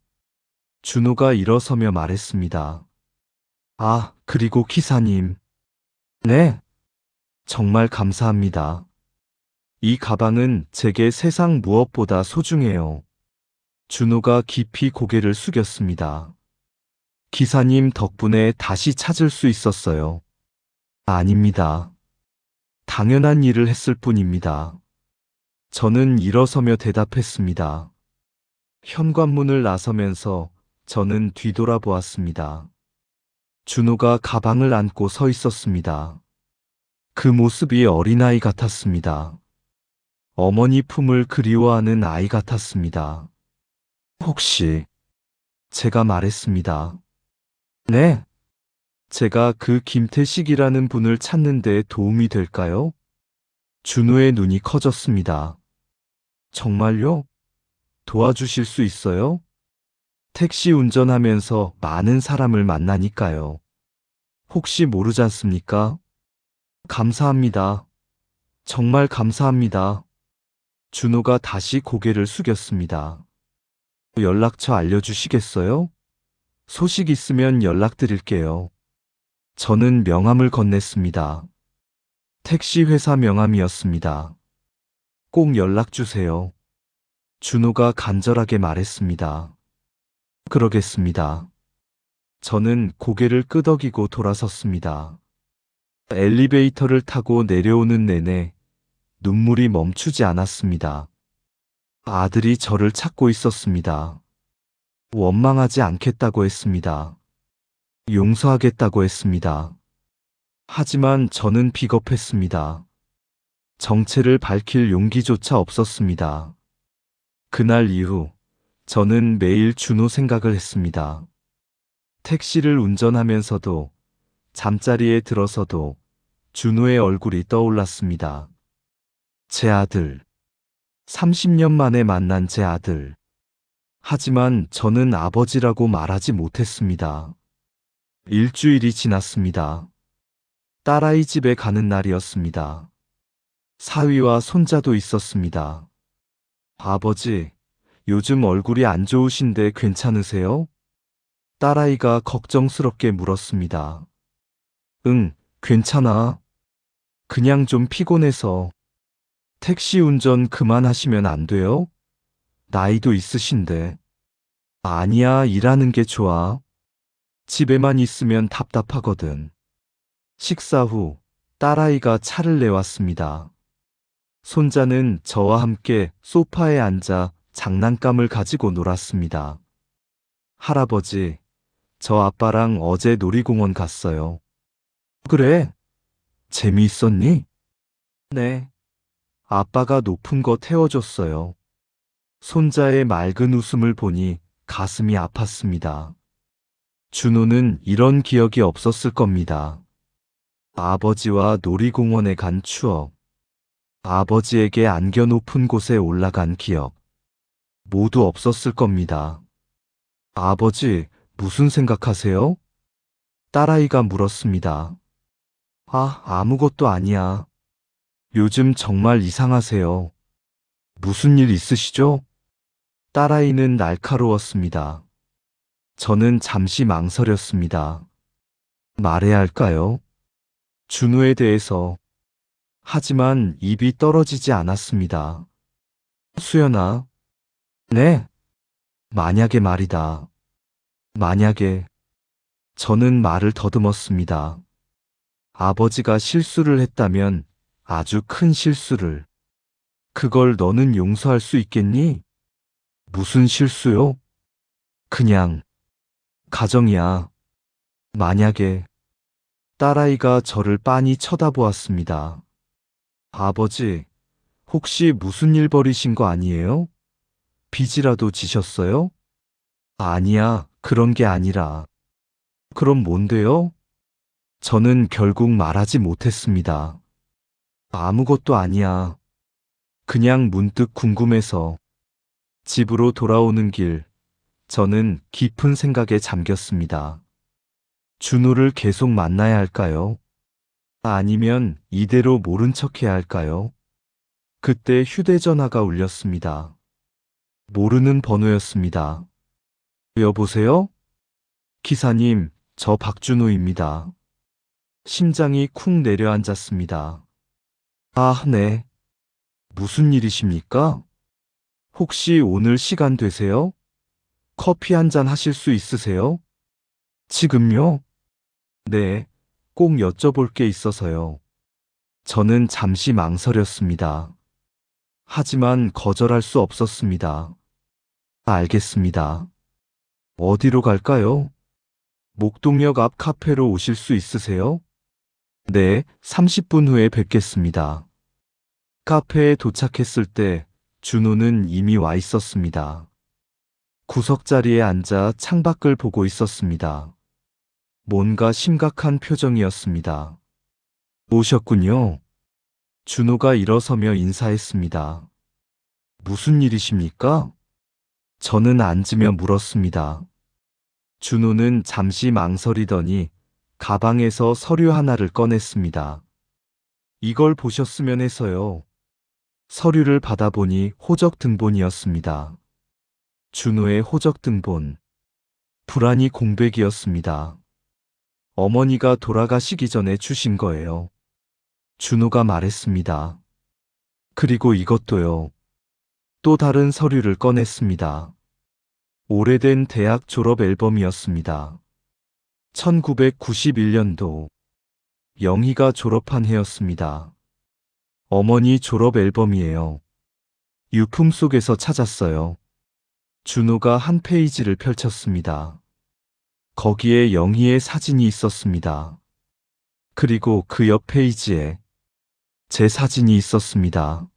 준호가 일어서며 말했습니다. 아, 그리고 기사님. 네. 정말 감사합니다. 이 가방은 제게 세상 무엇보다 소중해요. 준호가 깊이 고개를 숙였습니다. 기사님 덕분에 다시 찾을 수 있었어요. 아닙니다. 당연한 일을 했을 뿐입니다. 저는 일어서며 대답했습니다. 현관문을 나서면서 저는 뒤돌아보았습니다. 준호가 가방을 안고 서 있었습니다. 그 모습이 어린아이 같았습니다. 어머니 품을 그리워하는 아이 같았습니다. 혹시 제가 말했습니다. 네. 제가 그 김태식이라는 분을 찾는 데 도움이 될까요? 준호의 눈이 커졌습니다. 정말요? 도와주실 수 있어요? 택시 운전하면서 많은 사람을 만나니까요. 혹시 모르지 않습니까? 감사합니다. 정말 감사합니다. 준호가 다시 고개를 숙였습니다. 연락처 알려주시겠어요? 소식 있으면 연락드릴게요. 저는 명함을 건넸습니다. 택시 회사 명함이었습니다. 꼭 연락주세요. 준호가 간절하게 말했습니다. 그러겠습니다. 저는 고개를 끄덕이고 돌아섰습니다. 엘리베이터를 타고 내려오는 내내 눈물이 멈추지 않았습니다. 아들이 저를 찾고 있었습니다. 원망하지 않겠다고 했습니다. 용서하겠다고 했습니다. 하지만 저는 비겁했습니다. 정체를 밝힐 용기조차 없었습니다. 그날 이후 저는 매일 준호 생각을 했습니다. 택시를 운전하면서도 잠자리에 들어서도 준호의 얼굴이 떠올랐습니다. 제 아들. 30년 만에 만난 제 아들. 하지만 저는 아버지라고 말하지 못했습니다. 일주일이 지났습니다. 딸아이 집에 가는 날이었습니다. 사위와 손자도 있었습니다. 아버지, 요즘 얼굴이 안 좋으신데 괜찮으세요? 딸아이가 걱정스럽게 물었습니다. 응, 괜찮아. 그냥 좀 피곤해서. 택시 운전 그만하시면 안 돼요? 나이도 있으신데. 아니야, 일하는 게 좋아. 집에만 있으면 답답하거든. 식사 후 딸아이가 차를 내왔습니다. 손자는 저와 함께 소파에 앉아 장난감을 가지고 놀았습니다. 할아버지, 저 아빠랑 어제 놀이공원 갔어요. 그래? 재미있었니? 네. 아빠가 높은 거 태워줬어요. 손자의 맑은 웃음을 보니 가슴이 아팠습니다. 준호는 이런 기억이 없었을 겁니다. 아버지와 놀이공원에 간 추억, 아버지에게 안겨 높은 곳에 올라간 기억, 모두 없었을 겁니다. 아버지, 무슨 생각하세요? 딸아이가 물었습니다. 아무것도 아니야. 요즘 정말 이상하세요. 무슨 일 있으시죠? 딸아이는 날카로웠습니다. 저는 잠시 망설였습니다. 말해야 할까요? 준호에 대해서. 하지만 입이 떨어지지 않았습니다. 수연아. 네. 만약에 말이다. 만약에. 저는 말을 더듬었습니다. 아버지가 실수를 했다면 아주 큰 실수를. 그걸 너는 용서할 수 있겠니? 무슨 실수요? 그냥 가정이야. 만약에. 딸아이가 저를 빤히 쳐다보았습니다. 아버지, 혹시 무슨 일 벌이신 거 아니에요? 빚이라도 지셨어요? 아니야, 그런 게 아니라. 그럼 뭔데요? 저는 결국 말하지 못했습니다. 아무것도 아니야. 그냥 문득 궁금해서. 집으로 돌아오는 길, 저는 깊은 생각에 잠겼습니다. 준호를 계속 만나야 할까요? 아니면 이대로 모른 척해야 할까요? 그때 휴대전화가 울렸습니다. 모르는 번호였습니다. 여보세요? 기사님, 저 박준호입니다. 심장이 쿵 내려앉았습니다. 네. 무슨 일이십니까? 혹시 오늘 시간 되세요? 커피 한 잔 하실 수 있으세요? 지금요? 네, 꼭 여쭤볼 게 있어서요. 저는 잠시 망설였습니다. 하지만 거절할 수 없었습니다. 알겠습니다. 어디로 갈까요? 목동역 앞 카페로 오실 수 있으세요? 네, 30분 후에 뵙겠습니다. 카페에 도착했을 때 준호는 이미 와 있었습니다. 구석자리에 앉아 창밖을 보고 있었습니다. 뭔가 심각한 표정이었습니다. 오셨군요. 준호가 일어서며 인사했습니다. 무슨 일이십니까? 저는 앉으며 물었습니다. 준호는 잠시 망설이더니 가방에서 서류 하나를 꺼냈습니다. 이걸 보셨으면 해서요. 서류를 받아보니 호적 등본이었습니다. 준호의 호적 등본. 불안이 공백이었습니다. 어머니가 돌아가시기 전에 주신 거예요. 준호가 말했습니다. 그리고 이것도요. 또 다른 서류를 꺼냈습니다. 오래된 대학 졸업 앨범이었습니다. 1991년도 영희가 졸업한 해였습니다. 어머니 졸업 앨범이에요. 유품 속에서 찾았어요. 준호가 한 페이지를 펼쳤습니다. 거기에 영희의 사진이 있었습니다. 그리고 그 옆 페이지에 제 사진이 있었습니다.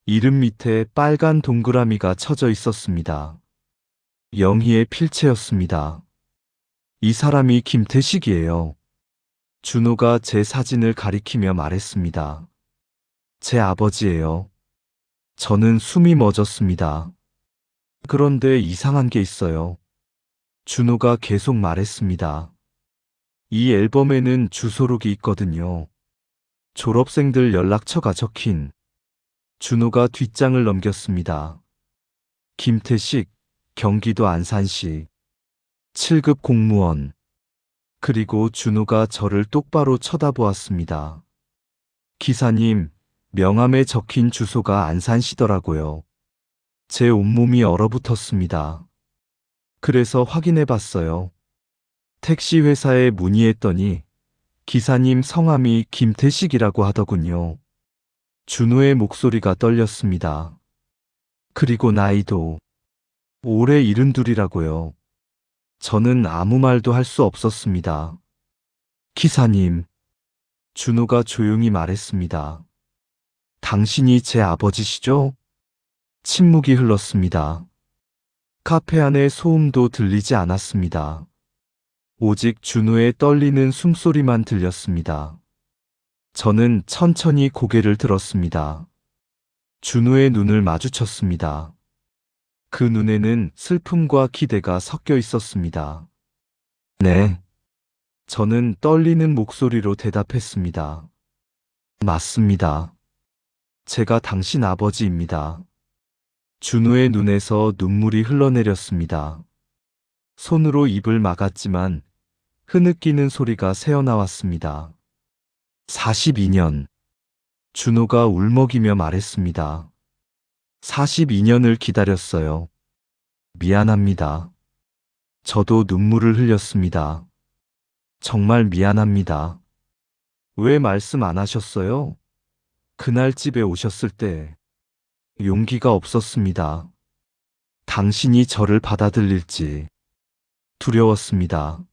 이름 밑에 빨간 동그라미가 쳐져 있었습니다. 영희의 필체였습니다. 이 사람이 김태식이에요. 준호가 제 사진을 가리키며 말했습니다. 제 아버지예요. 저는 숨이 멎었습니다. 그런데 이상한 게 있어요. 준호가 계속 말했습니다. 이 앨범에는 주소록이 있거든요. 졸업생들 연락처가 적힌. 준호가 뒷장을 넘겼습니다. 김태식, 경기도 안산시. 7급 공무원. 그리고 준호가 저를 똑바로 쳐다보았습니다. 기사님, 명함에 적힌 주소가 안산시더라고요. 제 온몸이 얼어붙었습니다. 그래서 확인해 봤어요. 택시 회사에 문의했더니 기사님 성함이 김태식이라고 하더군요. 준호의 목소리가 떨렸습니다. 그리고 나이도 올해 72이라고요. 저는 아무 말도 할 수 없었습니다. 기사님, 준호가 조용히 말했습니다. 당신이 제 아버지시죠? 침묵이 흘렀습니다. 카페 안에 소음도 들리지 않았습니다. 오직 준호의 떨리는 숨소리만 들렸습니다. 저는 천천히 고개를 들었습니다. 준호의 눈을 마주쳤습니다. 그 눈에는 슬픔과 기대가 섞여 있었습니다. 네. 저는 떨리는 목소리로 대답했습니다. 맞습니다. 제가 당신 아버지입니다. 준호의 눈에서 눈물이 흘러내렸습니다. 손으로 입을 막았지만 흐느끼는 소리가 새어나왔습니다. 42년. 준호가 울먹이며 말했습니다. 42년을 기다렸어요. 미안합니다. 저도 눈물을 흘렸습니다. 정말 미안합니다. 왜 말씀 안 하셨어요? 그날 집에 오셨을 때 용기가 없었습니다. 당신이 저를 받아들일지 두려웠습니다.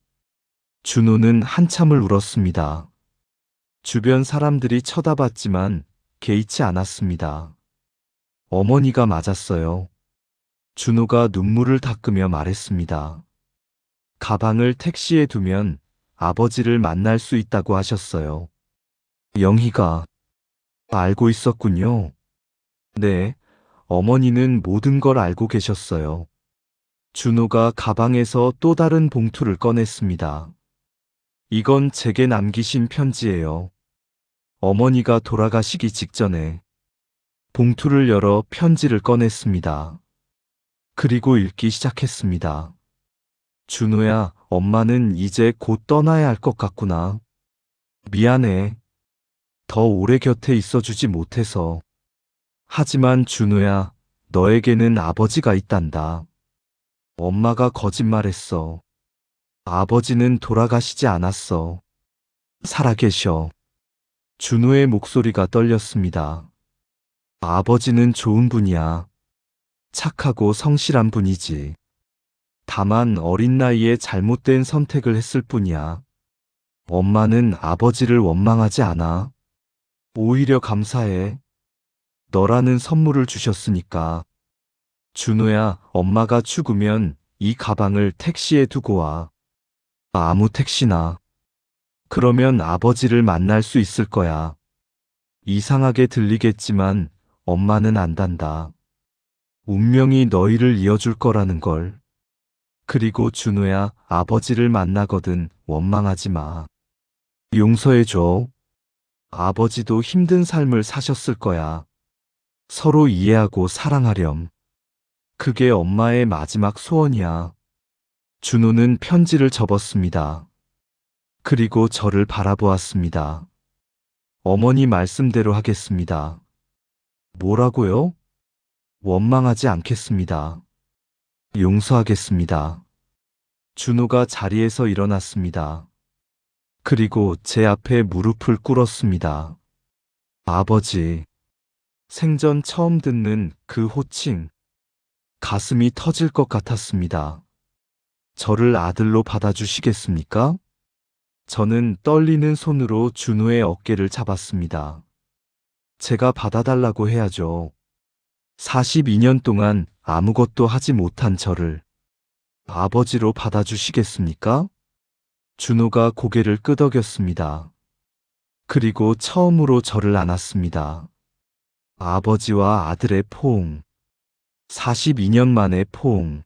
준호는 한참을 울었습니다. 주변 사람들이 쳐다봤지만 개의치 않았습니다. 어머니가 맞았어요. 준호가 눈물을 닦으며 말했습니다. 가방을 택시에 두면 아버지를 만날 수 있다고 하셨어요. 영희가 알고 있었군요. 네, 어머니는 모든 걸 알고 계셨어요. 준호가 가방에서 또 다른 봉투를 꺼냈습니다. 이건 제게 남기신 편지예요. 어머니가 돌아가시기 직전에. 봉투를 열어 편지를 꺼냈습니다. 그리고 읽기 시작했습니다. 준호야, 엄마는 이제 곧 떠나야 할 것 같구나. 미안해. 더 오래 곁에 있어주지 못해서. 하지만 준우야, 너에게는 아버지가 있단다. 엄마가 거짓말했어. 아버지는 돌아가시지 않았어. 살아계셔. 준우의 목소리가 떨렸습니다. 아버지는 좋은 분이야. 착하고 성실한 분이지. 다만 어린 나이에 잘못된 선택을 했을 뿐이야. 엄마는 아버지를 원망하지 않아. 오히려 감사해. 너라는 선물을 주셨으니까. 준우야, 엄마가 죽으면 이 가방을 택시에 두고 와. 아무 택시나. 그러면 아버지를 만날 수 있을 거야. 이상하게 들리겠지만 엄마는 안단다. 운명이 너희를 이어줄 거라는 걸. 그리고 준우야, 아버지를 만나거든 원망하지 마. 용서해줘. 아버지도 힘든 삶을 사셨을 거야. 서로 이해하고 사랑하렴. 그게 엄마의 마지막 소원이야. 준우는 편지를 접었습니다. 그리고 저를 바라보았습니다. 어머니 말씀대로 하겠습니다. 뭐라고요? 원망하지 않겠습니다. 용서하겠습니다. 준우가 자리에서 일어났습니다. 그리고 제 앞에 무릎을 꿇었습니다. 아버지. 생전 처음 듣는 그 호칭. 가슴이 터질 것 같았습니다. 저를 아들로 받아주시겠습니까? 저는 떨리는 손으로 준우의 어깨를 잡았습니다. 제가 받아달라고 해야죠. 42년 동안 아무것도 하지 못한 저를 아버지로 받아주시겠습니까? 준우가 고개를 끄덕였습니다. 그리고 처음으로 저를 안았습니다. 아버지와 아들의 포옹. 42년 만의 포옹.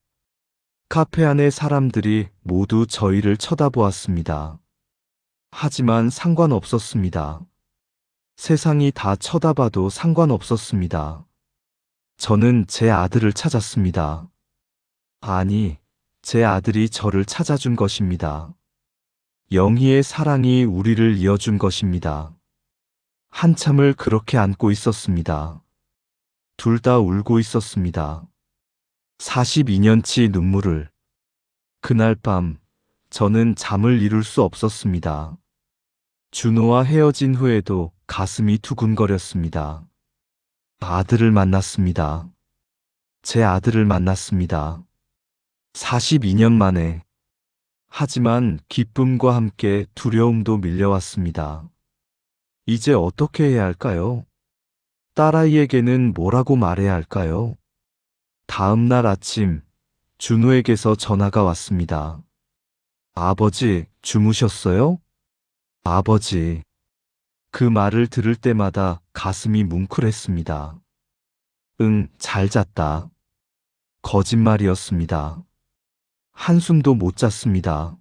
카페 안의 사람들이 모두 저희를 쳐다보았습니다. 하지만 상관없었습니다. 세상이 다 쳐다봐도 상관없었습니다. 저는 제 아들을 찾았습니다. 아니, 제 아들이 저를 찾아준 것입니다. 영희의 사랑이 우리를 이어준 것입니다. 한참을 그렇게 안고 있었습니다. 둘 다 울고 있었습니다. 42년치 눈물을. 그날 밤, 저는 잠을 이룰 수 없었습니다. 준호와 헤어진 후에도 가슴이 두근거렸습니다. 아들을 만났습니다. 제 아들을 만났습니다. 42년 만에. 하지만 기쁨과 함께 두려움도 밀려왔습니다. 이제 어떻게 해야 할까요? 딸아이에게는 뭐라고 말해야 할까요? 다음 날 아침, 준우에게서 전화가 왔습니다. 아버지, 주무셨어요? 아버지. 그 말을 들을 때마다 가슴이 뭉클했습니다. 응, 잘 잤다. 거짓말이었습니다. 한숨도 못 잤습니다.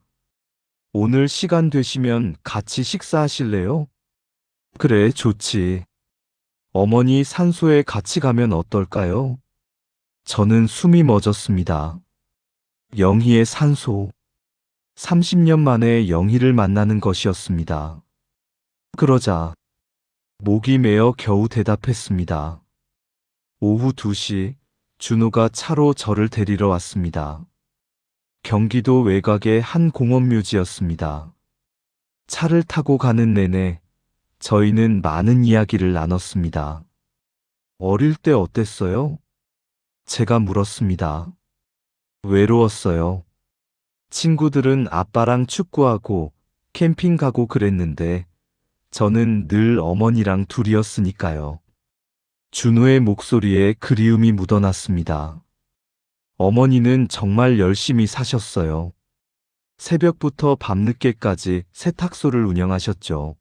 오늘 시간 되시면 같이 식사하실래요? 그래, 좋지. 어머니 산소에 같이 가면 어떨까요? 저는 숨이 멎었습니다. 영희의 산소. 30년 만에 영희를 만나는 것이었습니다. 그러자 목이 메어 겨우 대답했습니다. 오후 2시 준호가 차로 저를 데리러 왔습니다. 경기도 외곽의 한 공원묘지였습니다. 차를 타고 가는 내내 저희는 많은 이야기를 나눴습니다. 어릴 때 어땠어요? 제가 물었습니다. 외로웠어요. 친구들은 아빠랑 축구하고 캠핑 가고 그랬는데 저는 늘 어머니랑 둘이었으니까요. 준호의 목소리에 그리움이 묻어났습니다. 어머니는 정말 열심히 사셨어요. 새벽부터 밤늦게까지 세탁소를 운영하셨죠.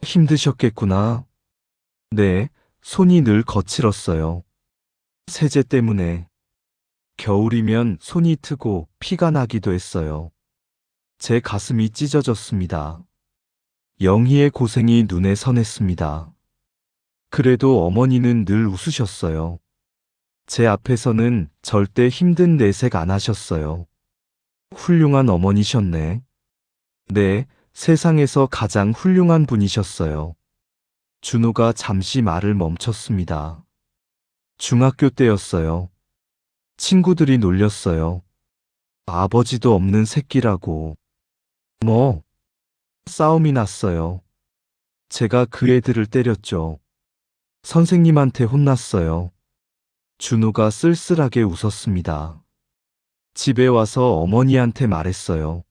힘드셨겠구나. 네, 손이 늘 거칠었어요. 세제 때문에. 겨울이면 손이 트고 피가 나기도 했어요. 제 가슴이 찢어졌습니다. 영희의 고생이 눈에 선했습니다. 그래도 어머니는 늘 웃으셨어요. 제 앞에서는 절대 힘든 내색 안 하셨어요. 훌륭한 어머니셨네. 네, 세상에서 가장 훌륭한 분이셨어요. 준호가 잠시 말을 멈췄습니다. 중학교 때였어요. 친구들이 놀렸어요. 아버지도 없는 새끼라고. 뭐, 싸움이 났어요. 제가 그 애들을 때렸죠. 선생님한테 혼났어요. 준호가 쓸쓸하게 웃었습니다. 집에 와서 어머니한테 말했어요.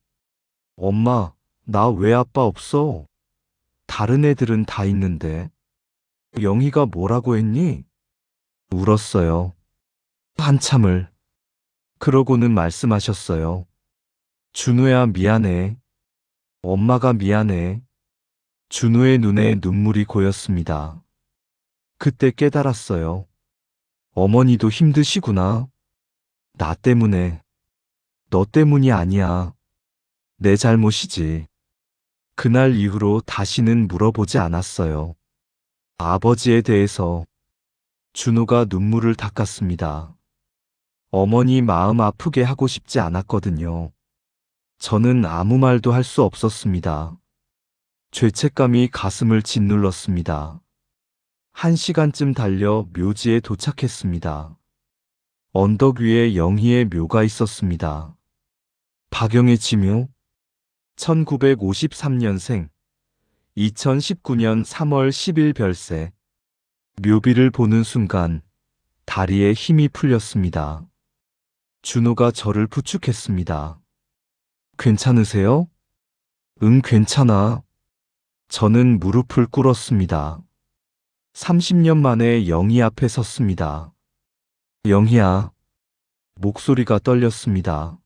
엄마, 나 왜 아빠 없어? 다른 애들은 다 있는데. 영희가 뭐라고 했니? 울었어요. 한참을. 그러고는 말씀하셨어요. 준호야, 미안해. 엄마가 미안해. 준호의 눈에 눈물이 고였습니다. 그때 깨달았어요. 어머니도 힘드시구나. 나 때문에. 너 때문이 아니야. 내 잘못이지. 그날 이후로 다시는 물어보지 않았어요. 아버지에 대해서. 준호가 눈물을 닦았습니다. 어머니 마음 아프게 하고 싶지 않았거든요. 저는 아무 말도 할 수 없었습니다. 죄책감이 가슴을 짓눌렀습니다. 1시간쯤 달려 묘지에 도착했습니다. 언덕 위에 영희의 묘가 있었습니다. 박영의 지묘, 1953년생, 2019년 3월 10일 별세. 묘비를 보는 순간 다리에 힘이 풀렸습니다. 준호가 저를 부축했습니다. 괜찮으세요? 응, 괜찮아. 저는 무릎을 꿇었습니다. 30년 만에 영희 앞에 섰습니다. 영희야. 목소리가 떨렸습니다.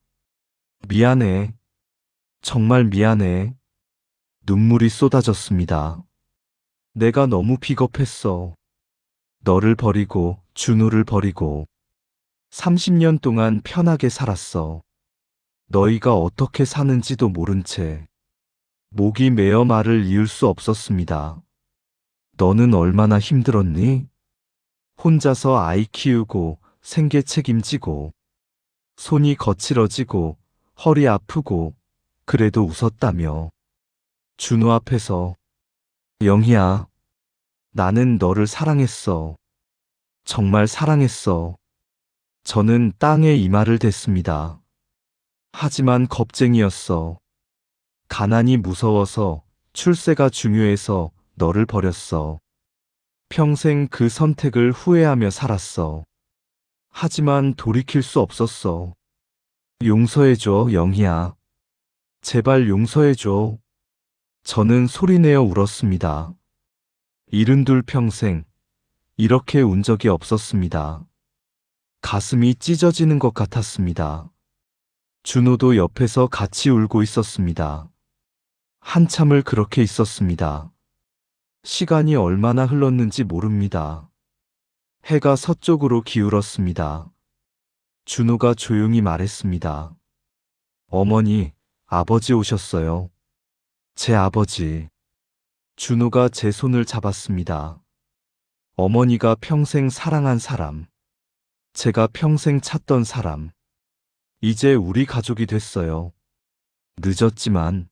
미안해. 정말 미안해. 눈물이 쏟아졌습니다. 내가 너무 비겁했어. 너를 버리고 준호를 버리고 30년 동안 편하게 살았어. 너희가 어떻게 사는지도 모른 채 목이 메어 말을 이을 수 없었습니다. 너는 얼마나 힘들었니? 혼자서 아이 키우고 생계 책임지고 손이 거칠어지고 허리 아프고 그래도 웃었다며. 준호 앞에서 영희야, 나는 너를 사랑했어. 정말 사랑했어. 저는 땅에 이마를 댔습니다. 하지만 겁쟁이였어. 가난이 무서워서, 출세가 중요해서 너를 버렸어. 평생 그 선택을 후회하며 살았어. 하지만 돌이킬 수 없었어. 용서해줘, 영희야. 제발 용서해줘. 저는 소리내어 울었습니다. 72 평생 이렇게 운 적이 없었습니다. 가슴이 찢어지는 것 같았습니다. 준호도 옆에서 같이 울고 있었습니다. 한참을 그렇게 있었습니다. 시간이 얼마나 흘렀는지 모릅니다. 해가 서쪽으로 기울었습니다. 준호가 조용히 말했습니다. 어머니, 아버지 오셨어요. 제 아버지. 준호가 제 손을 잡았습니다. 어머니가 평생 사랑한 사람. 제가 평생 찾던 사람. 이제 우리 가족이 됐어요. 늦었지만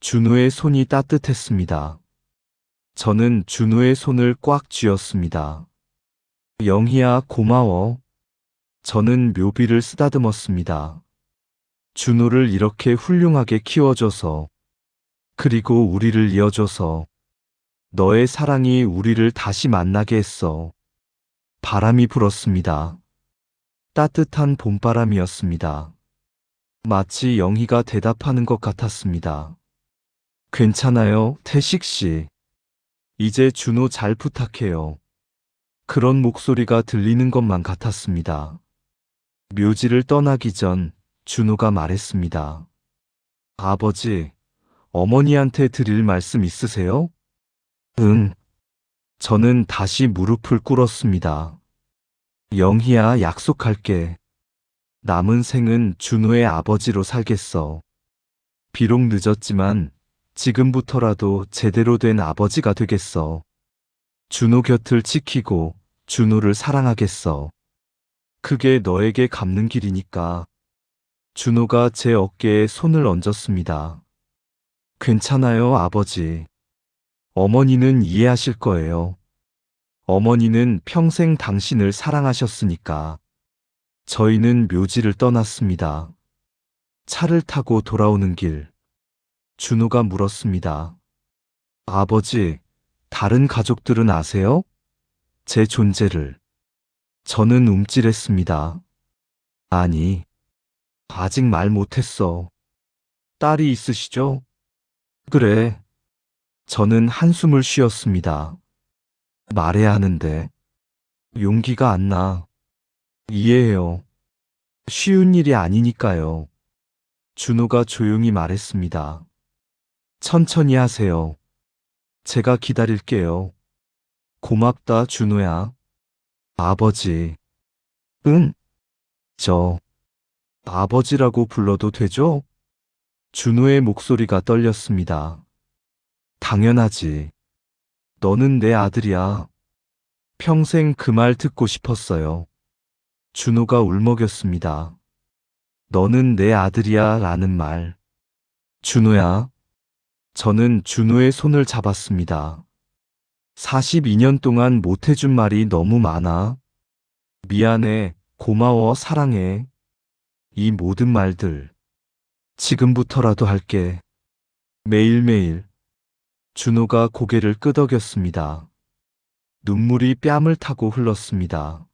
준호의 손이 따뜻했습니다. 저는 준호의 손을 꽉 쥐었습니다. 영희야, 고마워. 저는 묘비를 쓰다듬었습니다. 준호를 이렇게 훌륭하게 키워줘서, 그리고 우리를 이어줘서, 너의 사랑이 우리를 다시 만나게 했어. 바람이 불었습니다. 따뜻한 봄바람이었습니다. 마치 영희가 대답하는 것 같았습니다. 괜찮아요, 태식 씨. 이제 준호 잘 부탁해요. 그런 목소리가 들리는 것만 같았습니다. 묘지를 떠나기 전 준호가 말했습니다. 아버지, 어머니한테 드릴 말씀 있으세요? 응. 저는 다시 무릎을 꿇었습니다. 영희야, 약속할게. 남은 생은 준호의 아버지로 살겠어. 비록 늦었지만 지금부터라도 제대로 된 아버지가 되겠어. 준호 곁을 지키고 준호를 사랑하겠어. 그게 너에게 갚는 길이니까. 준호가 제 어깨에 손을 얹었습니다. 괜찮아요, 아버지. 어머니는 이해하실 거예요. 어머니는 평생 당신을 사랑하셨으니까. 저희는 묘지를 떠났습니다. 차를 타고 돌아오는 길, 준호가 물었습니다. 아버지, 다른 가족들은 아세요? 제 존재를. 저는 움찔했습니다. 아니, 아직 말 못했어. 딸이 있으시죠? 그래. 저는 한숨을 쉬었습니다. 말해야 하는데 용기가 안 나. 이해해요. 쉬운 일이 아니니까요. 준호가 조용히 말했습니다. 천천히 하세요. 제가 기다릴게요. 고맙다, 준호야. 아버지. 응? 저 아버지라고 불러도 되죠? 준호의 목소리가 떨렸습니다. 당연하지. 너는 내 아들이야. 평생 그 말 듣고 싶었어요. 준호가 울먹였습니다. 너는 내 아들이야 라는 말. 준호야. 저는 준호의 손을 잡았습니다. 42년 동안 못해준 말이 너무 많아. 미안해, 고마워, 사랑해. 이 모든 말들. 지금부터라도 할게. 매일매일. 준호가 고개를 끄덕였습니다. 눈물이 뺨을 타고 흘렀습니다.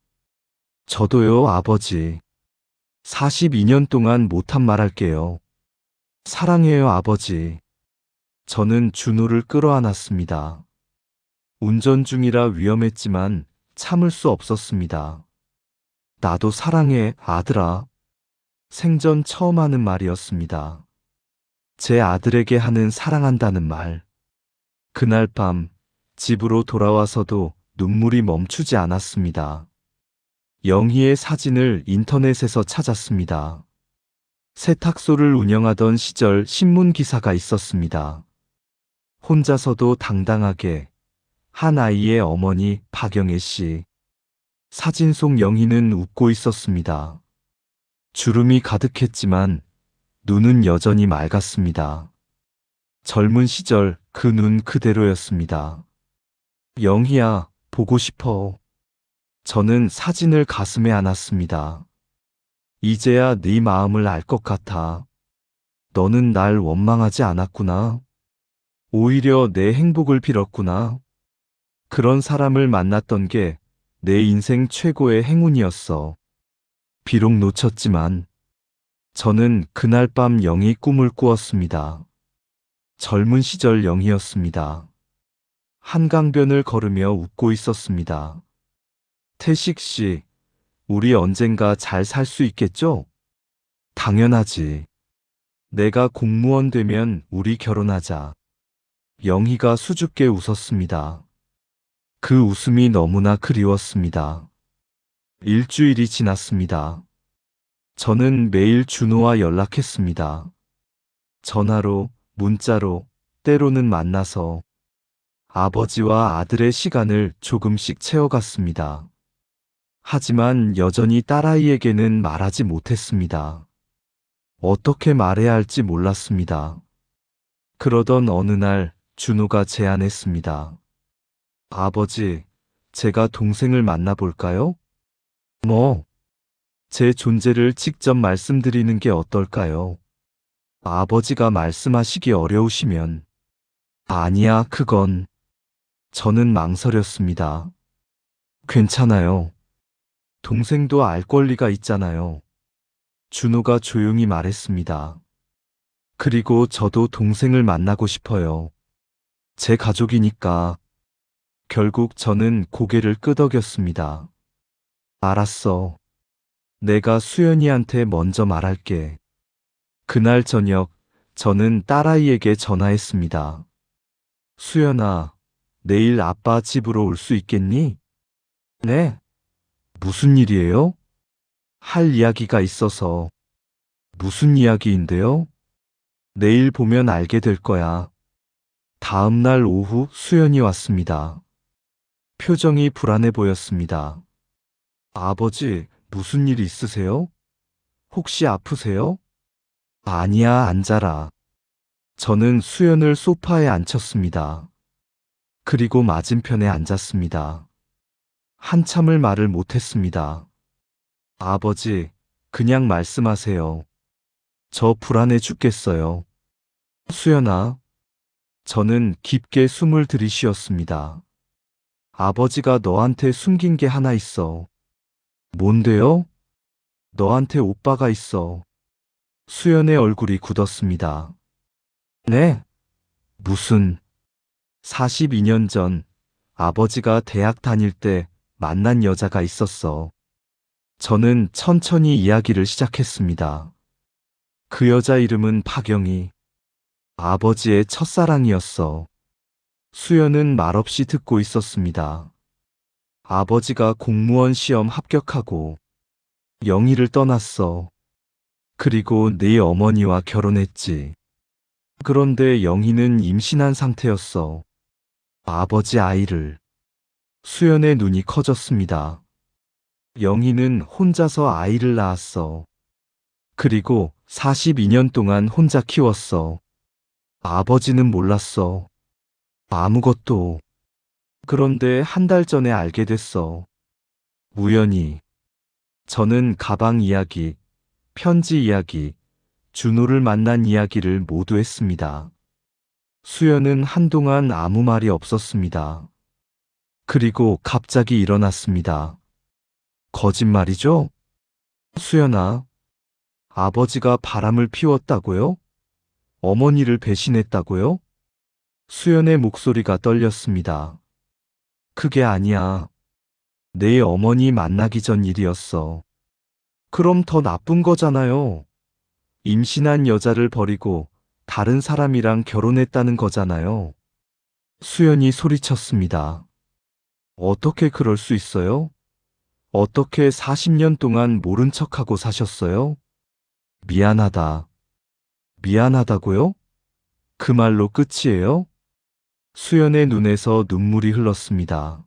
저도요, 아버지. 42년 동안 못한 말 할게요. 사랑해요, 아버지. 저는 준호를 끌어안았습니다. 운전 중이라 위험했지만 참을 수 없었습니다. 나도 사랑해, 아들아. 생전 처음 하는 말이었습니다. 제 아들에게 하는 사랑한다는 말. 그날 밤 집으로 돌아와서도 눈물이 멈추지 않았습니다. 영희의 사진을 인터넷에서 찾았습니다. 세탁소를 운영하던 시절 신문 기사가 있었습니다. 혼자서도 당당하게 한 아이의 어머니 박영애 씨. 사진 속 영희는 웃고 있었습니다. 주름이 가득했지만 눈은 여전히 맑았습니다. 젊은 시절 그 눈 그대로였습니다. 영희야, 보고 싶어. 저는 사진을 가슴에 안았습니다. 이제야 네 마음을 알 것 같아. 너는 날 원망하지 않았구나. 오히려 내 행복을 빌었구나. 그런 사람을 만났던 게 내 인생 최고의 행운이었어. 비록 놓쳤지만 저는 그날 밤 영희 꿈을 꾸었습니다. 젊은 시절 영희였습니다. 한강변을 걸으며 웃고 있었습니다. 태식 씨, 우리 언젠가 잘 살 수 있겠죠? 당연하지. 내가 공무원 되면 우리 결혼하자. 영희가 수줍게 웃었습니다. 그 웃음이 너무나 그리웠습니다. 일주일이 지났습니다. 저는 매일 준호와 연락했습니다. 전화로, 문자로, 때로는 만나서 아버지와 아들의 시간을 조금씩 채워갔습니다. 하지만 여전히 딸아이에게는 말하지 못했습니다. 어떻게 말해야 할지 몰랐습니다. 그러던 어느 날 준호가 제안했습니다. 아버지, 제가 동생을 만나볼까요? 제 존재를 직접 말씀드리는 게 어떨까요? 아버지가 말씀하시기 어려우시면. 아니야, 그건. 저는 망설였습니다. 괜찮아요. 동생도 알 권리가 있잖아요. 준호가 조용히 말했습니다. 그리고 저도 동생을 만나고 싶어요. 제 가족이니까. 결국 저는 고개를 끄덕였습니다. 알았어. 내가 수연이한테 먼저 말할게. 그날 저녁, 저는 딸아이에게 전화했습니다. 수연아, 내일 아빠 집으로 올 수 있겠니? 네. 무슨 일이에요? 할 이야기가 있어서. 무슨 이야기인데요? 내일 보면 알게 될 거야. 다음 날 오후 수연이 왔습니다. 표정이 불안해 보였습니다. 아버지, 무슨 일 있으세요? 혹시 아프세요? 아니야, 앉아라. 저는 수연을 소파에 앉혔습니다. 그리고 맞은편에 앉았습니다. 한참을 말을 못했습니다. 아버지, 그냥 말씀하세요. 저 불안해 죽겠어요. 수연아. 저는 깊게 숨을 들이쉬었습니다. 아버지가 너한테 숨긴 게 하나 있어. 뭔데요? 너한테 오빠가 있어. 수연의 얼굴이 굳었습니다. 네? 무슨? 42년 전 아버지가 대학 다닐 때 만난 여자가 있었어. 저는 천천히 이야기를 시작했습니다. 그 여자 이름은 박영희. 아버지의 첫사랑이었어. 수연은 말없이 듣고 있었습니다. 아버지가 공무원 시험 합격하고 영희를 떠났어. 그리고 네 어머니와 결혼했지. 그런데 영희는 임신한 상태였어. 아버지 아이를. 수연의 눈이 커졌습니다. 영희는 혼자서 아이를 낳았어. 그리고 42년 동안 혼자 키웠어. 아버지는 몰랐어. 아무것도. 그런데 한 달 전에 알게 됐어. 우연히. 저는 가방 이야기, 편지 이야기, 준호를 만난 이야기를 모두 했습니다. 수연은 한동안 아무 말이 없었습니다. 그리고 갑자기 일어났습니다. 거짓말이죠? 수연아, 아버지가 바람을 피웠다고요? 어머니를 배신했다고요? 수연의 목소리가 떨렸습니다. 그게 아니야. 내 어머니 만나기 전 일이었어. 그럼 더 나쁜 거잖아요. 임신한 여자를 버리고 다른 사람이랑 결혼했다는 거잖아요. 수연이 소리쳤습니다. 어떻게 그럴 수 있어요? 어떻게 40년 동안 모른 척하고 사셨어요? 미안하다. 미안하다고요? 그 말로 끝이에요? 수연의 눈에서 눈물이 흘렀습니다.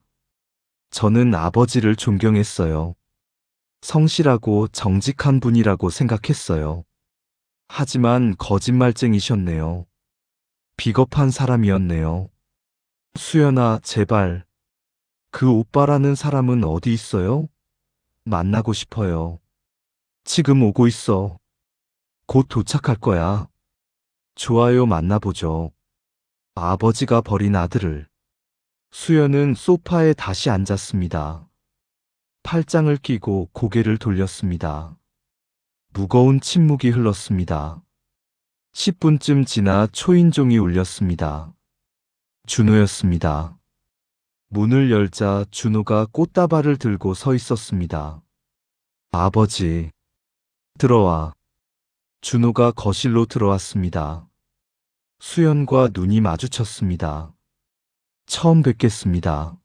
저는 아버지를 존경했어요. 성실하고 정직한 분이라고 생각했어요. 하지만 거짓말쟁이셨네요. 비겁한 사람이었네요. 수연아, 제발. 그 오빠라는 사람은 어디 있어요? 만나고 싶어요. 지금 오고 있어. 곧 도착할 거야. 좋아요, 만나보죠. 아버지가 버린 아들을. 수연은 소파에 다시 앉았습니다. 팔짱을 끼고 고개를 돌렸습니다. 무거운 침묵이 흘렀습니다. 10분쯤 지나 초인종이 울렸습니다. 준호였습니다. 문을 열자 준호가 꽃다발을 들고 서 있었습니다. 아버지, 들어와. 준호가 거실로 들어왔습니다. 수연과 눈이 마주쳤습니다. 처음 뵙겠습니다.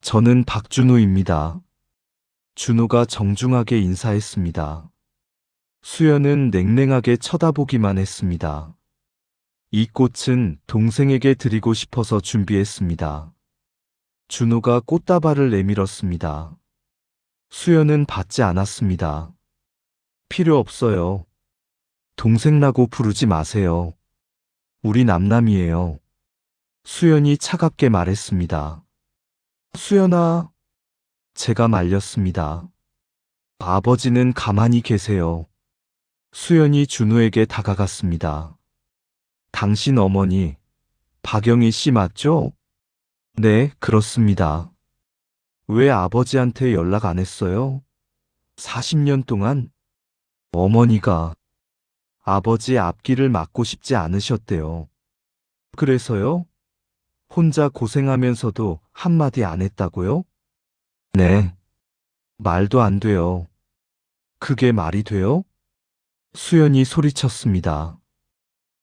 저는 박준호입니다. 준호가 정중하게 인사했습니다. 수연은 냉랭하게 쳐다보기만 했습니다. 이 꽃은 동생에게 드리고 싶어서 준비했습니다. 준호가 꽃다발을 내밀었습니다. 수연은 받지 않았습니다. 필요 없어요. 동생라고 부르지 마세요. 우리 남남이에요. 수연이 차갑게 말했습니다. 수연아, 제가 말렸습니다. 아버지는 가만히 계세요. 수연이 준호에게 다가갔습니다. 당신 어머니, 박영희 씨 맞죠? 네, 그렇습니다. 왜 아버지한테 연락 안 했어요? 40년 동안? 어머니가 아버지 앞길을 막고 싶지 않으셨대요. 그래서요? 혼자 고생하면서도 한마디 안 했다고요? 네. 말도 안 돼요. 그게 말이 돼요? 수연이 소리쳤습니다.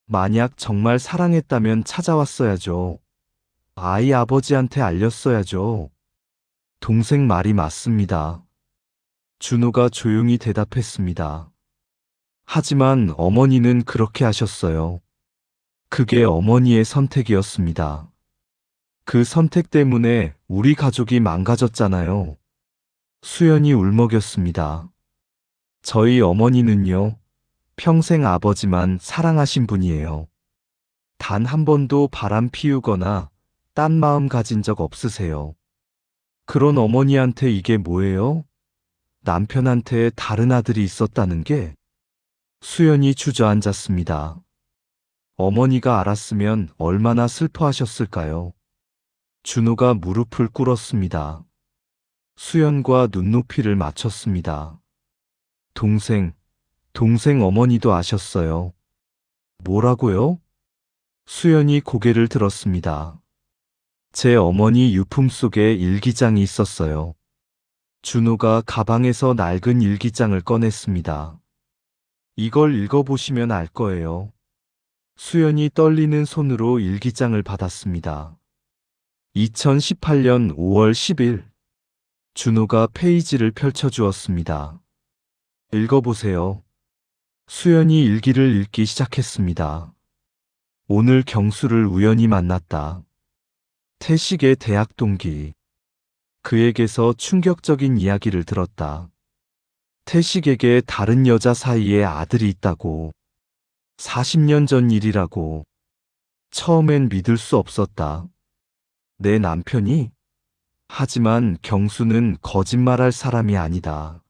만약 정말 사랑했다면 찾아왔어야죠. 아이 아버지한테 알렸어야죠. 동생 말이 맞습니다. 준호가 조용히 대답했습니다. 하지만 어머니는 그렇게 하셨어요. 그게 어머니의 선택이었습니다. 그 선택 때문에 우리 가족이 망가졌잖아요. 수연이 울먹였습니다. 저희 어머니는요, 평생 아버지만 사랑하신 분이에요. 단 한 번도 바람 피우거나 딴 마음 가진 적 없으세요. 그런 어머니한테 이게 뭐예요? 남편한테 다른 아들이 있었다는 게? 수연이 주저앉았습니다. 어머니가 알았으면 얼마나 슬퍼하셨을까요? 준호가 무릎을 꿇었습니다. 수연과 눈높이를 맞췄습니다. 동생 어머니도 아셨어요. 뭐라고요? 수연이 고개를 들었습니다. 제 어머니 유품 속에 일기장이 있었어요. 준호가 가방에서 낡은 일기장을 꺼냈습니다. 이걸 읽어보시면 알 거예요. 수연이 떨리는 손으로 일기장을 받았습니다. 2018년 5월 10일. 준호가 페이지를 펼쳐주었습니다. 읽어보세요. 수연이 일기를 읽기 시작했습니다. 오늘 경수를 우연히 만났다. 태식의 대학 동기. 그에게서 충격적인 이야기를 들었다. 태식에게 다른 여자 사이에 아들이 있다고. 40년 전 일이라고. 처음엔 믿을 수 없었다. 내 남편이? 하지만 경수는 거짓말할 사람이 아니다.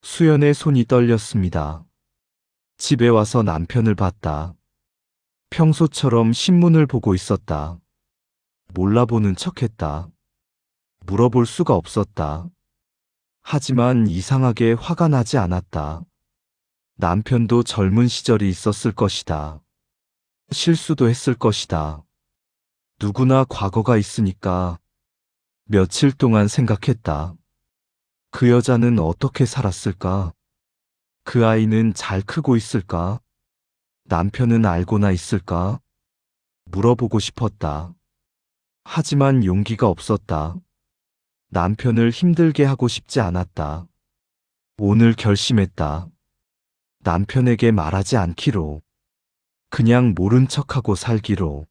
수연의 손이 떨렸습니다. 집에 와서 남편을 봤다. 평소처럼 신문을 보고 있었다. 몰라보는 척했다. 물어볼 수가 없었다. 하지만 이상하게 화가 나지 않았다. 남편도 젊은 시절이 있었을 것이다. 실수도 했을 것이다. 누구나 과거가 있으니까. 며칠 동안 생각했다. 그 여자는 어떻게 살았을까? 그 아이는 잘 크고 있을까? 남편은 알고나 있을까? 물어보고 싶었다. 하지만 용기가 없었다. 남편을 힘들게 하고 싶지 않았다. 오늘 결심했다. 남편에게 말하지 않기로. 그냥 모른 척하고 살기로.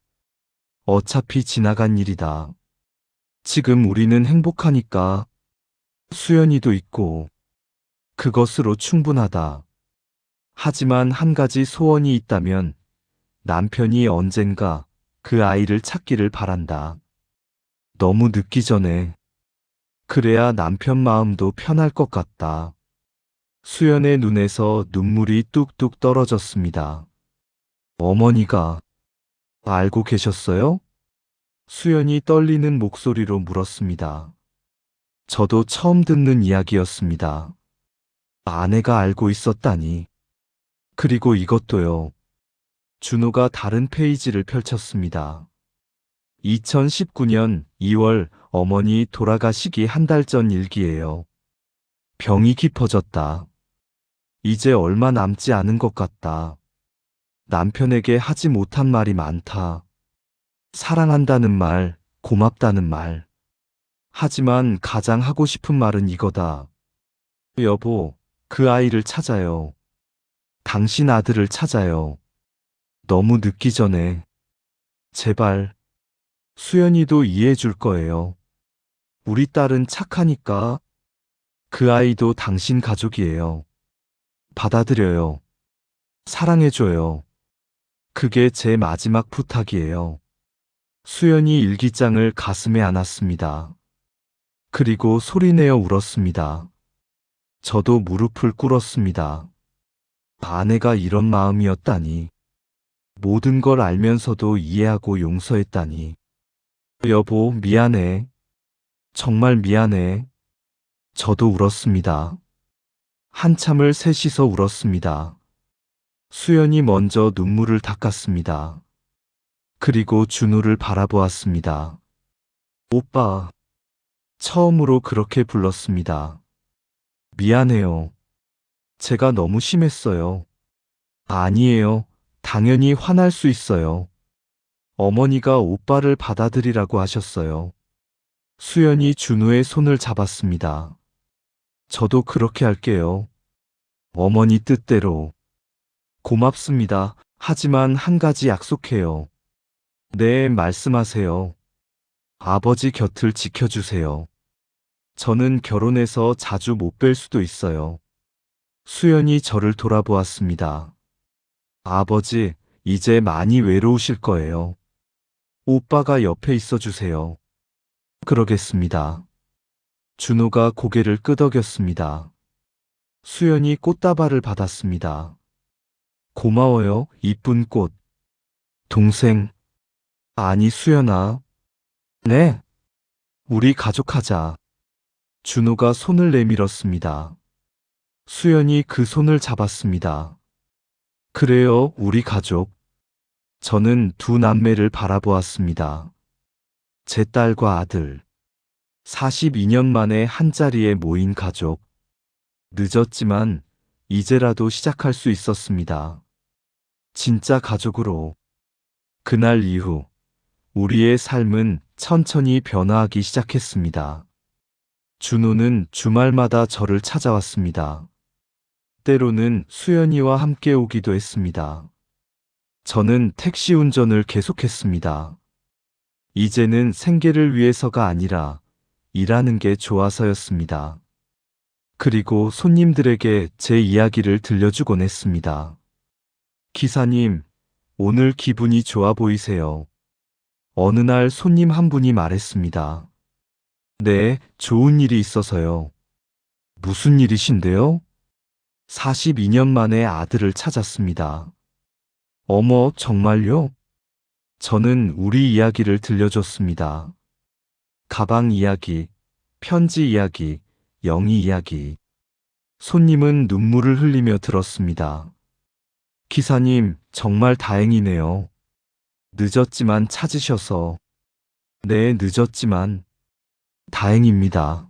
어차피 지나간 일이다. 지금 우리는 행복하니까. 수연이도 있고. 그것으로 충분하다. 하지만 한 가지 소원이 있다면 남편이 언젠가 그 아이를 찾기를 바란다. 너무 늦기 전에. 그래야 남편 마음도 편할 것 같다. 수연의 눈에서 눈물이 뚝뚝 떨어졌습니다. 어머니가 알고 계셨어요? 수연이 떨리는 목소리로 물었습니다. 저도 처음 듣는 이야기였습니다. 아내가 알고 있었다니. 그리고 이것도요. 준호가 다른 페이지를 펼쳤습니다. 2019년 2월 어머니 돌아가시기 한 달 전 일기예요. 병이 깊어졌다. 이제 얼마 남지 않은 것 같다. 남편에게 하지 못한 말이 많다. 사랑한다는 말, 고맙다는 말. 하지만 가장 하고 싶은 말은 이거다. 여보, 그 아이를 찾아요. 당신 아들을 찾아요. 너무 늦기 전에. 제발. 수연이도 이해해 줄 거예요. 우리 딸은 착하니까. 그 아이도 당신 가족이에요. 받아들여요. 사랑해줘요. 그게 제 마지막 부탁이에요. 수연이 일기장을 가슴에 안았습니다. 그리고 소리내어 울었습니다. 저도 무릎을 꿇었습니다. 아내가 이런 마음이었다니. 모든 걸 알면서도 이해하고 용서했다니. 여보, 미안해. 정말 미안해. 저도 울었습니다. 한참을 셋이서 울었습니다. 수연이 먼저 눈물을 닦았습니다. 그리고 준우를 바라보았습니다. 오빠. 처음으로 그렇게 불렀습니다. 미안해요. 제가 너무 심했어요. 아니에요. 당연히 화날 수 있어요. 어머니가 오빠를 받아들이라고 하셨어요. 수연이 준우의 손을 잡았습니다. 저도 그렇게 할게요. 어머니 뜻대로. 고맙습니다. 하지만 한 가지 약속해요. 네, 말씀하세요. 아버지 곁을 지켜주세요. 저는 결혼해서 자주 못 뵐 수도 있어요. 수연이 저를 돌아보았습니다. 아버지, 이제 많이 외로우실 거예요. 오빠가 옆에 있어 주세요. 그러겠습니다. 준호가 고개를 끄덕였습니다. 수연이 꽃다발을 받았습니다. 고마워요, 이쁜 꽃. 동생. 아니, 수연아. 네. 우리 가족하자. 준호가 손을 내밀었습니다. 수연이 그 손을 잡았습니다. 그래요, 우리 가족. 저는 두 남매를 바라보았습니다. 제 딸과 아들. 42년 만에 한자리에 모인 가족. 늦었지만 이제라도 시작할 수 있었습니다. 진짜 가족으로. 그날 이후 우리의 삶은 천천히 변화하기 시작했습니다. 준호는 주말마다 저를 찾아왔습니다. 때로는 수연이와 함께 오기도 했습니다. 저는 택시 운전을 계속했습니다. 이제는 생계를 위해서가 아니라 일하는 게 좋아서였습니다. 그리고 손님들에게 제 이야기를 들려주곤 했습니다. 기사님, 오늘 기분이 좋아 보이세요. 어느 날 손님 한 분이 말했습니다. 네, 좋은 일이 있어서요. 무슨 일이신데요? 42년 만에 아들을 찾았습니다. 어머, 정말요? 저는 우리 이야기를 들려줬습니다. 가방 이야기, 편지 이야기, 영희 이야기. 손님은 눈물을 흘리며 들었습니다. 기사님, 정말 다행이네요. 늦었지만 찾으셔서. 네, 늦었지만 다행입니다.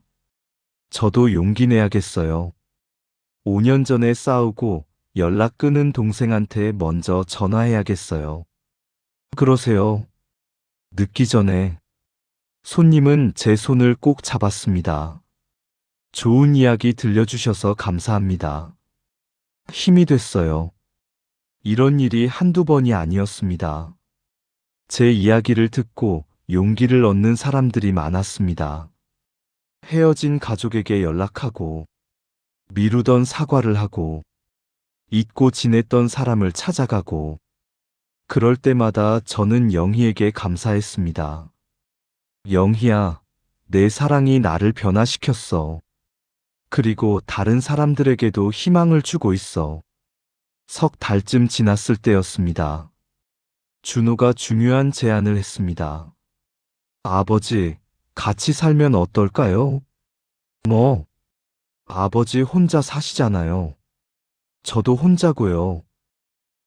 저도 용기 내야겠어요. 5년 전에 싸우고 연락 끊은 동생한테 먼저 전화해야겠어요. 그러세요. 늦기 전에. 손님은 제 손을 꼭 잡았습니다. 좋은 이야기 들려주셔서 감사합니다. 힘이 됐어요. 이런 일이 한두 번이 아니었습니다. 제 이야기를 듣고 용기를 얻는 사람들이 많았습니다. 헤어진 가족에게 연락하고, 미루던 사과를 하고, 잊고 지냈던 사람을 찾아가고, 그럴 때마다 저는 영희에게 감사했습니다. 영희야, 내 사랑이 나를 변화시켰어. 그리고 다른 사람들에게도 희망을 주고 있어. 석 달쯤 지났을 때였습니다. 준호가 중요한 제안을 했습니다. 아버지, 같이 살면 어떨까요? 뭐, 아버지 혼자 사시잖아요. 저도 혼자고요.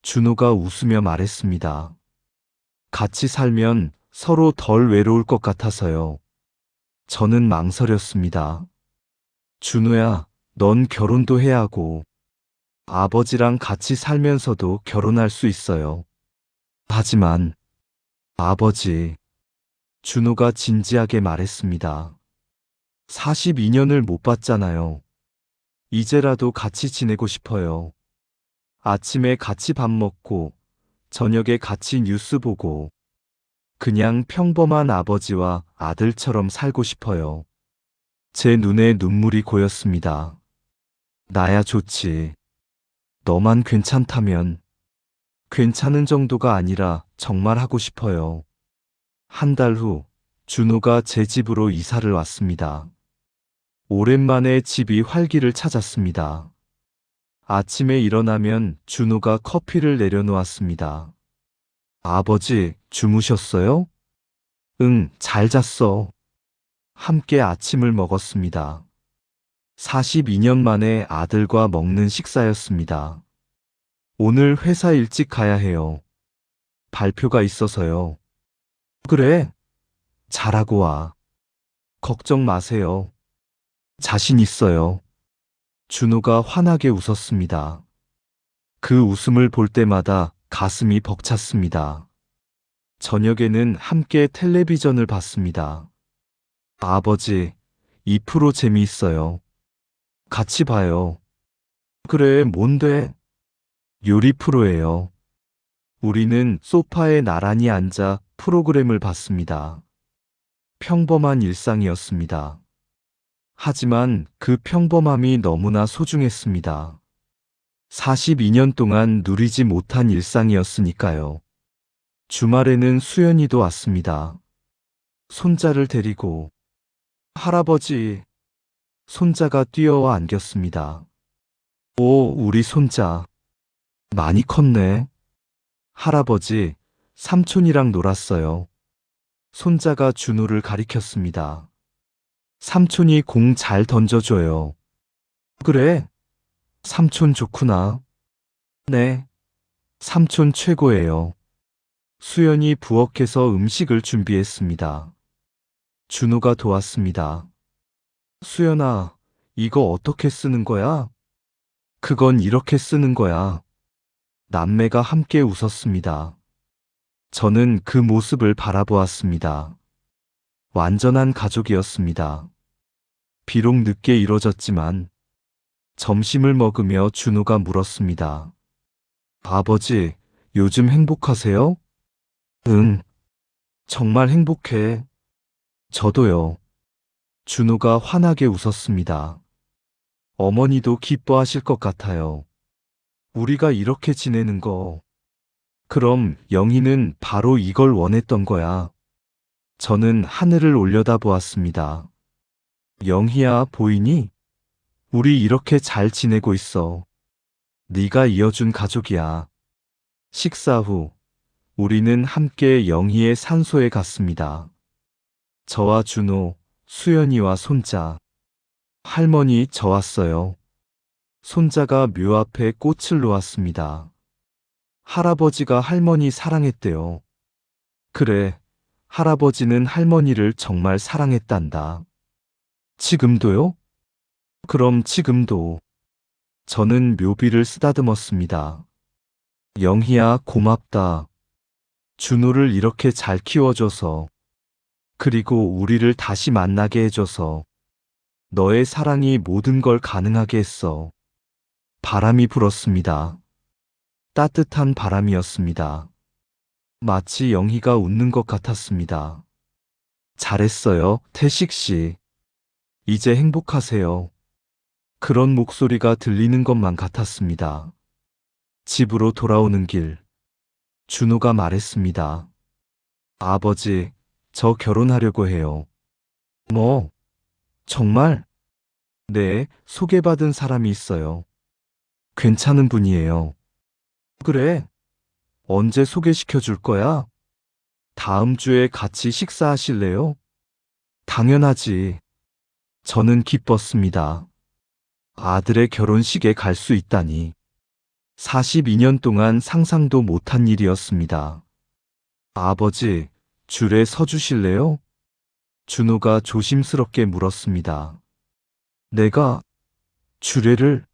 준호가 웃으며 말했습니다. 같이 살면 서로 덜 외로울 것 같아서요. 저는 망설였습니다. 준호야, 넌 결혼도 해야 하고, 아버지랑 같이 살면서도 결혼할 수 있어요. 하지만, 아버지, 준호가 진지하게 말했습니다. 42년을 못 봤잖아요. 이제라도 같이 지내고 싶어요. 아침에 같이 밥 먹고, 저녁에 같이 뉴스 보고, 그냥 평범한 아버지와 아들처럼 살고 싶어요. 제 눈에 눈물이 고였습니다. 나야 좋지. 너만 괜찮다면. 괜찮은 정도가 아니라 정말 하고 싶어요. 한 달 후, 준호가 제 집으로 이사를 왔습니다. 오랜만에 집이 활기를 찾았습니다. 아침에 일어나면 준호가 커피를 내려놓았습니다. 아버지, 주무셨어요? 응, 잘 잤어. 함께 아침을 먹었습니다. 42년 만에 아들과 먹는 식사였습니다. 오늘 회사 일찍 가야 해요. 발표가 있어서요. 그래, 잘하고 와. 걱정 마세요. 자신 있어요. 준호가 환하게 웃었습니다. 그 웃음을 볼 때마다 가슴이 벅찼습니다. 저녁에는 함께 텔레비전을 봤습니다. 아버지, 이 프로 재미있어요. 같이 봐요. 그래, 뭔데? 요리 프로예요. 우리는 소파에 나란히 앉아 프로그램을 봤습니다. 평범한 일상이었습니다. 하지만 그 평범함이 너무나 소중했습니다. 42년 동안 누리지 못한 일상이었으니까요. 주말에는 수연이도 왔습니다. 손자를 데리고. 할아버지, 손자가 뛰어와 안겼습니다. 오, 우리 손자. 많이 컸네. 할아버지, 삼촌이랑 놀았어요. 손자가 준호를 가리켰습니다. 삼촌이 공 잘 던져줘요. 그래? 삼촌 좋구나. 네. 삼촌 최고예요. 수연이 부엌에서 음식을 준비했습니다. 준호가 도왔습니다. 수연아, 이거 어떻게 쓰는 거야? 그건 이렇게 쓰는 거야. 남매가 함께 웃었습니다. 저는 그 모습을 바라보았습니다. 완전한 가족이었습니다. 비록 늦게 이뤄졌지만 점심을 먹으며 준호가 물었습니다. 아버지, 요즘 행복하세요? 응, 정말 행복해. 저도요. 준호가 환하게 웃었습니다. 어머니도 기뻐하실 것 같아요. 우리가 이렇게 지내는 거. 그럼 영희는 바로 이걸 원했던 거야. 저는 하늘을 올려다보았습니다. 영희야, 보이니? 우리 이렇게 잘 지내고 있어. 네가 이어준 가족이야. 식사 후 우리는 함께 영희의 산소에 갔습니다. 저와 준호, 수연이와 손자. 할머니, 저 왔어요. 손자가 묘 앞에 꽃을 놓았습니다. 할아버지가 할머니 사랑했대요. 그래, 할아버지는 할머니를 정말 사랑했단다. 지금도요? 그럼 지금도. 저는 묘비를 쓰다듬었습니다. 영희야, 고맙다. 준호를 이렇게 잘 키워줘서, 그리고 우리를 다시 만나게 해줘서, 너의 사랑이 모든 걸 가능하게 했어. 바람이 불었습니다. 따뜻한 바람이었습니다. 마치 영희가 웃는 것 같았습니다. 잘했어요, 태식 씨. 이제 행복하세요. 그런 목소리가 들리는 것만 같았습니다. 집으로 돌아오는 길, 준호가 말했습니다. 아버지, 저 결혼하려고 해요. 뭐? 정말? 네, 소개받은 사람이 있어요. 괜찮은 분이에요. 그래? 언제 소개시켜 줄 거야? 다음 주에 같이 식사하실래요? 당연하지. 저는 기뻤습니다. 아들의 결혼식에 갈 수 있다니. 42년 동안 상상도 못한 일이었습니다. 아버지, 줄에 서 주실래요? 준호가 조심스럽게 물었습니다. 내가 주례를?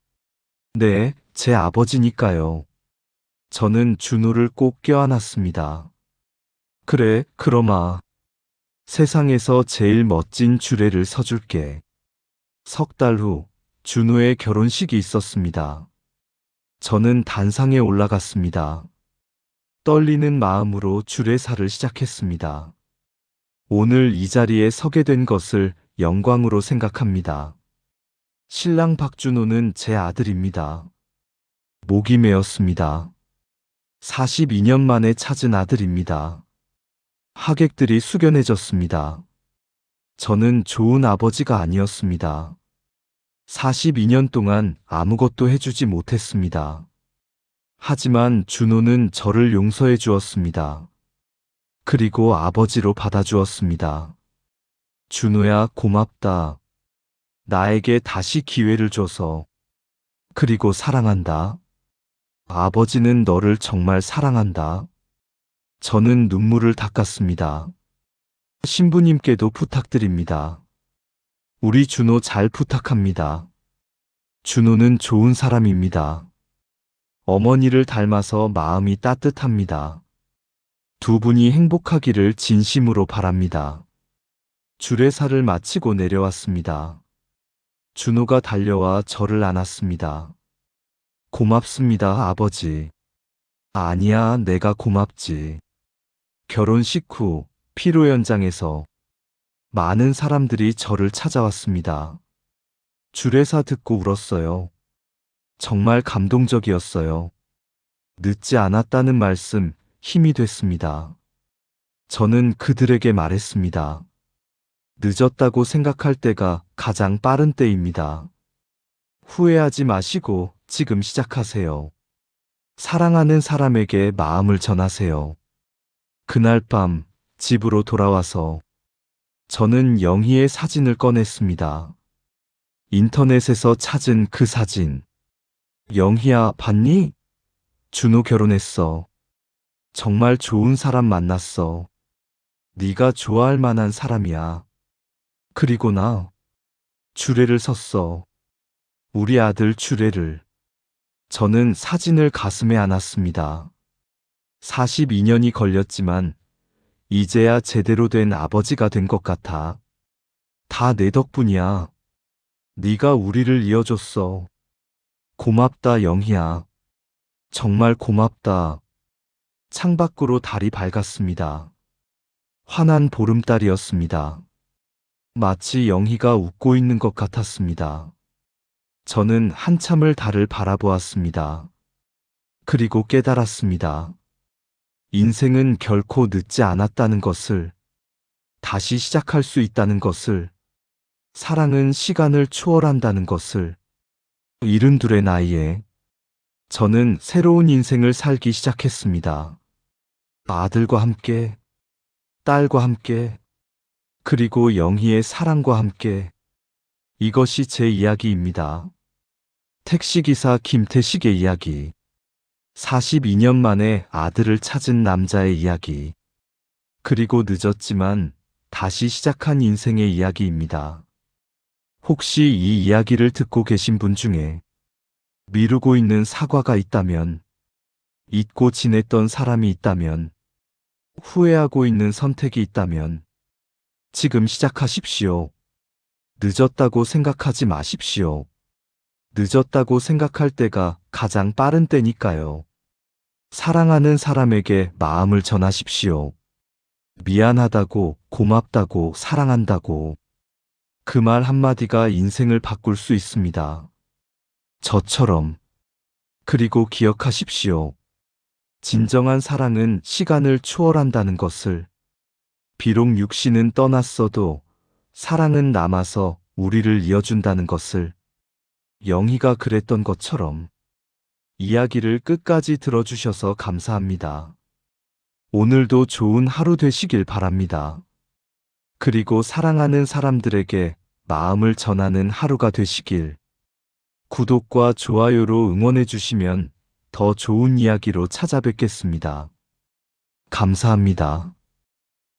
네, 제 아버지니까요. 저는 준호를 꼭 껴안았습니다. 그래, 그럼아. 세상에서 제일 멋진 주례를 서줄게. 석 달 후 준호의 결혼식이 있었습니다. 저는 단상에 올라갔습니다. 떨리는 마음으로 주례사를 시작했습니다. 오늘 이 자리에 서게 된 것을 영광으로 생각합니다. 신랑 박준호는 제 아들입니다. 목이 메었습니다. 42년 만에 찾은 아들입니다. 하객들이 숙연해졌습니다. 저는 좋은 아버지가 아니었습니다. 42년 동안 아무것도 해주지 못했습니다. 하지만 준호는 저를 용서해 주었습니다. 그리고 아버지로 받아주었습니다. 준호야, 고맙다. 나에게 다시 기회를 줘서. 그리고 사랑한다. 아버지는 너를 정말 사랑한다. 저는 눈물을 닦았습니다. 신부님께도 부탁드립니다. 우리 준호 잘 부탁합니다. 준호는 좋은 사람입니다. 어머니를 닮아서 마음이 따뜻합니다. 두 분이 행복하기를 진심으로 바랍니다. 주례사를 마치고 내려왔습니다. 준호가 달려와 저를 안았습니다. 고맙습니다, 아버지. 아니야, 내가 고맙지. 결혼식 후 피로 연장에서 많은 사람들이 저를 찾아왔습니다. 주례사 듣고 울었어요. 정말 감동적이었어요. 늦지 않았다는 말씀 힘이 됐습니다. 저는 그들에게 말했습니다. 늦었다고 생각할 때가 가장 빠른 때입니다. 후회하지 마시고 지금 시작하세요. 사랑하는 사람에게 마음을 전하세요. 그날 밤 집으로 돌아와서 저는 영희의 사진을 꺼냈습니다. 인터넷에서 찾은 그 사진. 영희야, 봤니? 준호 결혼했어. 정말 좋은 사람 만났어. 네가 좋아할 만한 사람이야. 그리고 나 주례를 섰어. 우리 아들 주례를. 저는 사진을 가슴에 안았습니다. 42년이 걸렸지만 이제야 제대로 된 아버지가 된 것 같아. 다 내 덕분이야. 네가 우리를 이어줬어. 고맙다, 영희야. 정말 고맙다. 창밖으로 달이 밝았습니다. 환한 보름달이었습니다. 마치 영희가 웃고 있는 것 같았습니다. 저는 한참을 달을 바라보았습니다. 그리고 깨달았습니다. 인생은 결코 늦지 않았다는 것을, 다시 시작할 수 있다는 것을, 사랑은 시간을 초월한다는 것을. 72의 나이에 저는 새로운 인생을 살기 시작했습니다. 아들과 함께, 딸과 함께, 그리고 영희의 사랑과 함께. 이것이 제 이야기입니다. 택시기사 김태식의 이야기. 42년 만에 아들을 찾은 남자의 이야기. 그리고 늦었지만 다시 시작한 인생의 이야기입니다. 혹시 이 이야기를 듣고 계신 분 중에 미루고 있는 사과가 있다면, 잊고 지냈던 사람이 있다면, 후회하고 있는 선택이 있다면 지금 시작하십시오. 늦었다고 생각하지 마십시오. 늦었다고 생각할 때가 가장 빠른 때니까요. 사랑하는 사람에게 마음을 전하십시오. 미안하다고, 고맙다고, 사랑한다고. 그 말 한마디가 인생을 바꿀 수 있습니다. 저처럼. 그리고 기억하십시오. 진정한 사랑은 시간을 초월한다는 것을. 비록 육신은 떠났어도 사랑은 남아서 우리를 이어준다는 것을. 영희가 그랬던 것처럼. 이야기를 끝까지 들어주셔서 감사합니다. 오늘도 좋은 하루 되시길 바랍니다. 그리고 사랑하는 사람들에게 마음을 전하는 하루가 되시길. 구독과 좋아요로 응원해 주시면 더 좋은 이야기로 찾아뵙겠습니다. 감사합니다.